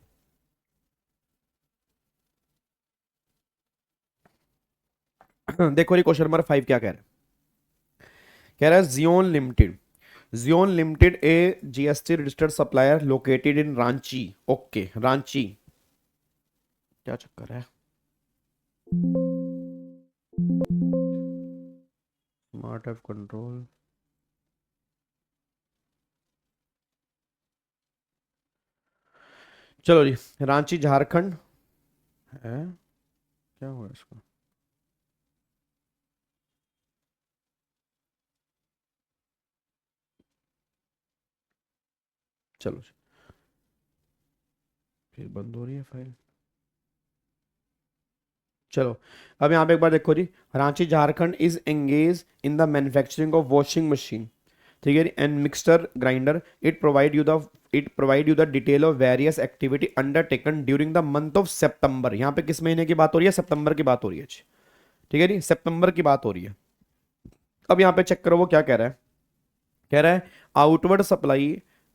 देखो जी क्वेश्चन नंबर 5 क्या कह रहा है, कह रहा है Zion Limited a GST registered supplier located in Ranchi. Okay Ranchi, क्या चक्कर है, स्मार्ट एफ कंट्रोल, चलो जी रांची झारखंड है, क्या हुआ इसको, चलो जी फिर बंद हो रही है फाइल। चलो अब यहाँ पे एक बार देखो जी, Ranchi Jharkhand is engage in the manufacturing of washing machine, ठीक है, and mixer grinder. It provide you the detail of various activity undertaken during the month of September. यहाँ पे किस महीने की बात हो रही है, सितंबर की बात हो रही है, ठीक है जी, सितंबर की बात हो रही है। अब यहाँ पे चेक करो वो क्या कह रहा है, कह रहा है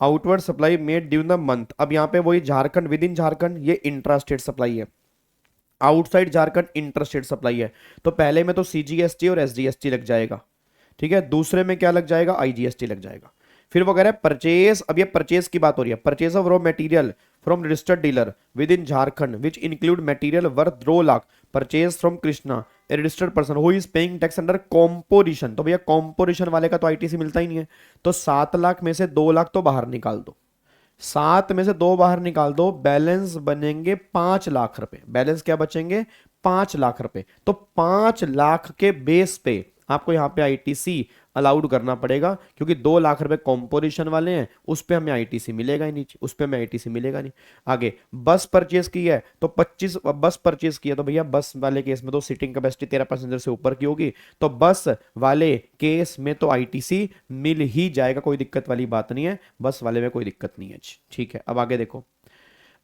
outward supply made during the month. अब यहाँ पे वही झारखंड, विद इन झारखंड ये इंट्रा स्टेट सप्लाई है, outside Jharkhand inter state supply है। तो पहले में तो सीजीएसटी और एसजीएसटी लग जाएगा, ठीक है। दूसरे में क्या लग जाएगा, आईजीएसटी लग जाएगा। फिर वो कह रहा है परचेज, अब ये परचेज की बात हो रही है, purchase of raw material from registered dealer with in Jharkhand which include material worth 2 lakh purchase from Krishna A registered person who is paying tax under composition. तो भैया कॉम्पोजिशन वाले का तो आईटीसी मिलता ही नहीं है, तो 7 लाख में से 2 लाख तो बाहर निकाल दो, 7 में से 2 बाहर निकाल दो, बैलेंस बनेंगे 5 लाख रुपए। बैलेंस क्या बचेंगे, 5 लाख रुपए। तो 5 लाख के बेस पे आपको यहाँ पे आईटीसी अलाउड करना पड़ेगा, क्योंकि 2 लाख रुपए कॉम्पोजिशन वाले हैं, उस पे हमें आईटीसी मिलेगा ही नहीं, उस पे हमें आईटीसी मिलेगा नहीं। आगे बस परचेज की है तो 25 बस परचेज की है, तो भैया बस वाले केस में तो सीटिंग कैपेसिटी 13 पैसेंजर से ऊपर की होगी, तो बस वाले केस में तो आईटीसी मिल ही जाएगा, कोई दिक्कत वाली बात नहीं है, बस वाले में कोई दिक्कत नहीं है। ठीक है, अब आगे देखो।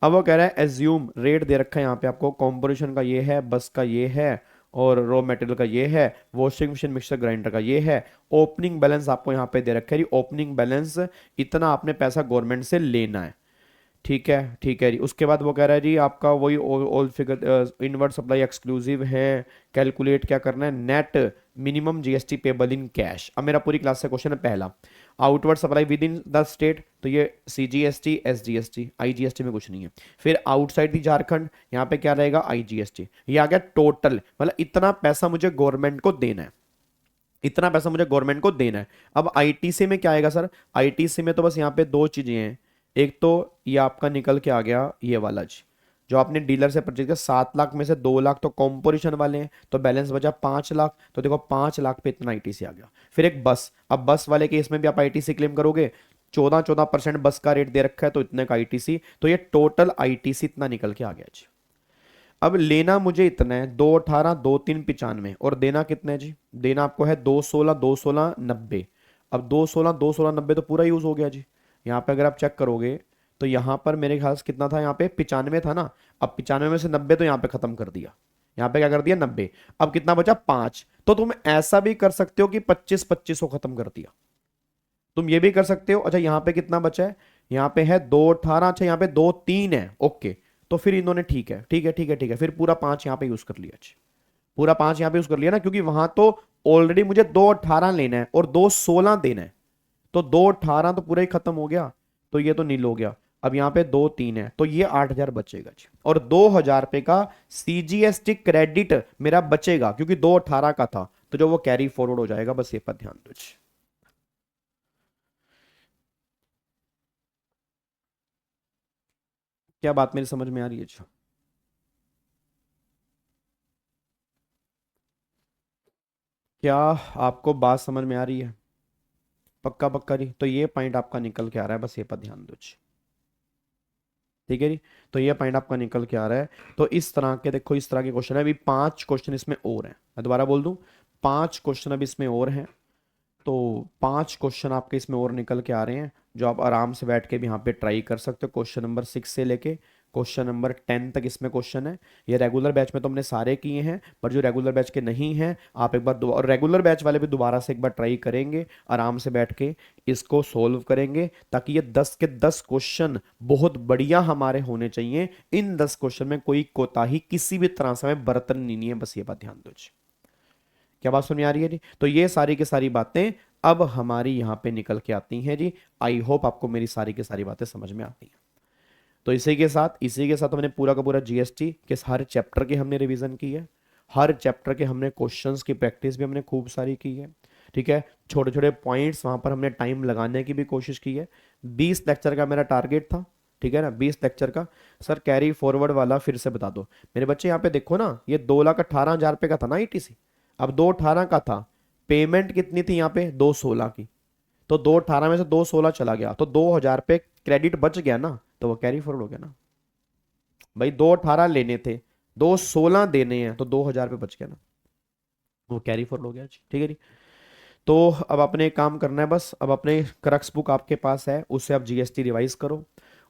अब वो कह रहा है एज्यूम रेट दे रखा है यहाँ पे आपको, कॉम्पोजिशन का ये है, बस का ये है, और रॉ मटेरियल का ये है, वॉशिंग मशीन मिक्सर ग्राइंडर का ये है। ओपनिंग बैलेंस आपको यहाँ पे दे रखा है, ओपनिंग बैलेंस इतना आपने पैसा गवर्नमेंट से लेना है, ठीक है, ठीक है जी। उसके बाद वो कह रहा है जी आपका वही all figure inward supply exclusive है, कैलकुलेट क्या करना है, net minimum GST payable in cash. अब मेरा पूरी क्लास से क्वेश्चन है पहला, outward supply with in the state, तो ये सीजीएसटी एसजीएसटी, आईजीएसटी में कुछ नहीं है। फिर आउटसाइड दी झारखंड, यहाँ पे क्या रहेगा, आईजीएसटी। ये आ गया टोटल, मतलब इतना पैसा मुझे गवर्नमेंट को देना है, इतना पैसा मुझे गवर्नमेंट को देना है। अब आईटीसी में क्या आएगा सर, आईटीसी में तो बस यहाँ पे 2 चीजें हैं, एक तो ये आपका निकल के आ गया ये वाला जी, जो आपने डीलर से परचेज किया, 7 लाख में से 2 लाख तो कॉम्पोजिशन वाले हैं, तो बैलेंस बचा 5 लाख, तो देखो 5 लाख पे इतना आईटीसी आ गया। फिर एक बस, अब बस वाले केस में भी आप आईटीसी क्लेम करोगे, 14% बस का रेट दे रखा है, तो इतने का आईटीसी, तो ये टोटल आईटीसी इतना निकल के आ गया जी। अब लेना मुझे इतना है 218 2395, और देना कितना है जी, देना आपको है 216 90। अब 216 90 तो पूरा यूज हो गया जी। यहाँ पे अगर आप चेक करोगे तो यहाँ पर मेरे ख्याल से कितना था, यहाँ पे 95 था ना, अब 95 में से 90 तो यहाँ पे खत्म कर दिया, यहाँ पे क्या कर दिया 90। अब कितना बचा 5, तो तुम ऐसा भी कर सकते हो कि 25 को खत्म कर दिया, तुम ये भी कर सकते हो। अच्छा यहाँ पे कितना बचा है, यहाँ पे है 218, अच्छा यहाँ पे 23 है, ओके। तो फिर इन्होंने ठीक है, ठीक है, ठीक है, ठीक है, फिर पूरा 5 यहाँ पे यूज कर लिया, पूरा 5 यहाँ पे यूज कर लिया ना, क्योंकि वहां तो ऑलरेडी मुझे 218 लेना है और 216 देना है, तो 218 तो पूरा ही खत्म हो गया, तो ये तो नील हो गया। अब यहाँ पे 23 है, तो ये 8000 बचेगा जी, और 2000 रुपए का सीजीएसटी क्रेडिट मेरा बचेगा, क्योंकि 218 का था, तो जो वो कैरी फॉरवर्ड हो जाएगा, बस ये पर ध्यान दो जी। क्या बात मेरी समझ में आ रही है जी? क्या आपको बात समझ में आ रही है? पक्का पक्का जी, तो ये पॉइंट आपका निकल के आ रहा है, बस ये पर ध्यान दो जी, ठीक है जी। तो ये पॉइंट आपका निकल के आ रहा है। तो इस तरह के देखो, इस तरह के क्वेश्चन है, अभी 5 क्वेश्चन इसमें और हैं, मैं दोबारा बोल दूं, 5 क्वेश्चन अभी इसमें और हैं। तो 5 क्वेश्चन आपके इसमें और निकल के आ रहे हैं, जो आप आराम से बैठ के भी यहाँ पे ट्राई कर सकते हो। क्वेश्चन नंबर 6 से लेके क्वेश्चन नंबर 10 तक इसमें क्वेश्चन है। ये रेगुलर बैच में तो हमने सारे किए हैं, पर जो रेगुलर बैच के नहीं हैं, आप एक बार और रेगुलर बैच वाले भी दोबारा से एक बार ट्राई करेंगे, आराम से बैठ के इसको सोल्व करेंगे, ताकि ये 10 के 10 क्वेश्चन बहुत बढ़िया हमारे होने चाहिए। इन 10 क्वेश्चन में कोई कोताही किसी भी तरह से हमें बरतनी नहीं है, बस ये बात ध्यान दो जी। क्या बात सुन में आ रही है जी? तो ये सारी की सारी बातें अब हमारी यहाँ पे निकल के आती हैं जी। आई होप आपको मेरी सारी की सारी बातें समझ में आती हैं। तो इसी के साथ हमने पूरा का पूरा जीएसटी के हर चैप्टर के हमने रिवीजन की है, हर चैप्टर के हमने क्वेश्चंस की प्रैक्टिस भी हमने खूब सारी की है, ठीक है। छोटे छोटे पॉइंट्स वहां पर हमने टाइम लगाने की भी कोशिश की है। 20 लेक्चर का मेरा टारगेट था, ठीक है ना, 20 लेक्चर का। सर कैरी फॉरवर्ड वाला फिर से बता दो मेरे बच्चे, यहाँ पे देखो ना, ये 2,18,000 रुपये का था ना ईटीसी, अब 218 का था, पेमेंट कितनी थी यहाँ पे 216 की, तो 218 में से 216 चला गया, तो 2000 रुपये क्रेडिट बच गया ना, तो वो कैरी फॉरवर्ड हो गया ना भाई। 218 लेने थे, 216 देने हैं, तो 2000 रुपये बच गया ना, वो कैरी फॉरवर्ड हो गया जी, ठीक है जी। तो अब अपने काम करना है बस, अब अपने क्रक्स बुक आपके पास है, उससे आप जीएसटी रिवाइज करो,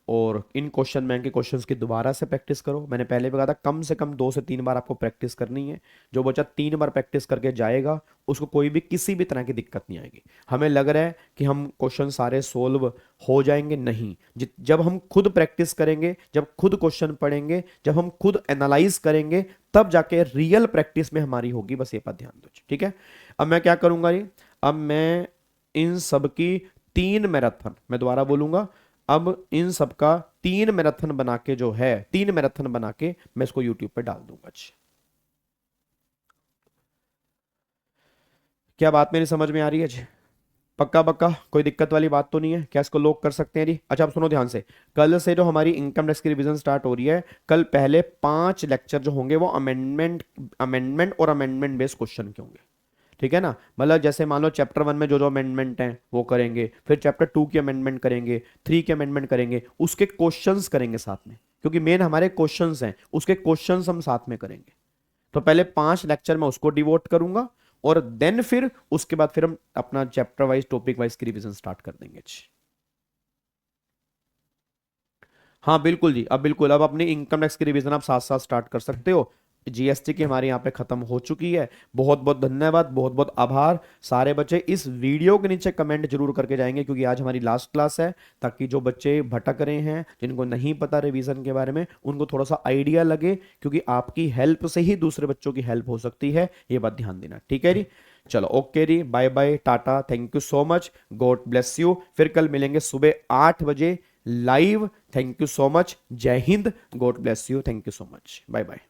और इन क्वेश्चन बैंक के क्वेश्चंस की दोबारा से प्रैक्टिस करो। मैंने पहले भी कहा था कम से कम 2 से 3 बार आपको प्रैक्टिस करनी है। जो बच्चा 3 बार प्रैक्टिस करके जाएगा उसको कोई भी किसी भी तरह की दिक्कत नहीं आएगी। हमें लग रहा है कि हम क्वेश्चन सारे सोल्व हो जाएंगे, नहीं। जब हम खुद प्रैक्टिस करेंगे, जब खुद क्वेश्चन पढ़ेंगे, जब हम खुद एनालाइज करेंगे, तब जाके रियल प्रैक्टिस में हमारी होगी। बस ये बात ध्यान दो, ठीक है। अब मैं क्या करूंगा जी, अब मैं इन सब की 3 मैराथन, मैं दोबारा बोलूंगा, अब इन सब का 3 मैराथन बना के जो है, 3 मैराथन बना के मैं इसको यूट्यूब पे डाल दूंगा जी। क्या बात मेरी समझ में आ रही है जी? पक्का पक्का, कोई दिक्कत वाली बात तो नहीं है? क्या इसको लॉक कर सकते हैं जी? अच्छा अब सुनो ध्यान से, कल से जो हमारी इनकम टैक्स की रिवीजन स्टार्ट हो रही है, कल पहले 5 लेक्चर जो होंगे वो अमेंडमेंट और अमेंडमेंट बेस्ड क्वेश्चन के होंगे, ठीक है ना। मतलब जैसे मान लो चैप्टर 1 में जो जो अमेंडमेंट हैं वो करेंगे, फिर चैप्टर 2 की अमेंडमेंट करेंगे, 3 की अमेंडमेंट करेंगे, उसके क्वेश्चंस करेंगे साथ में, क्योंकि मेन हमारे क्वेश्चंस हैं, उसके क्वेश्चंस हम साथ में करेंगे। तो पहले 5 लेक्चर में उसको डिवोट करूंगा और देन फिर उसके बाद फिर हम अपना चैप्टर वाइज टॉपिक वाइज की रिवीजन स्टार्ट कर देंगे जी। हाँ बिल्कुल जी, अब बिल्कुल अब अपनी इनकम टैक्स की रिवीजन आप साथ साथ स्टार्ट कर सकते हो। जीएसटी की हमारे यहाँ पे खत्म हो चुकी है। बहुत बहुत धन्यवाद, बहुत बहुत आभार। सारे बच्चे इस वीडियो के नीचे कमेंट जरूर करके जाएंगे, क्योंकि आज हमारी लास्ट क्लास है, ताकि जो बच्चे भटक रहे हैं, जिनको नहीं पता रिवीजन के बारे में, उनको थोड़ा सा आइडिया लगे, क्योंकि आपकी हेल्प से ही दूसरे बच्चों की हेल्प हो सकती है। ये बात ध्यान देना, ठीक है जी। चलो ओके जी, bye bye, tata, thank you so much, God bless you. फिर कल मिलेंगे सुबह 8 बजे live. Thank you so much, जय हिंद, God bless you, thank you so much, bye bye.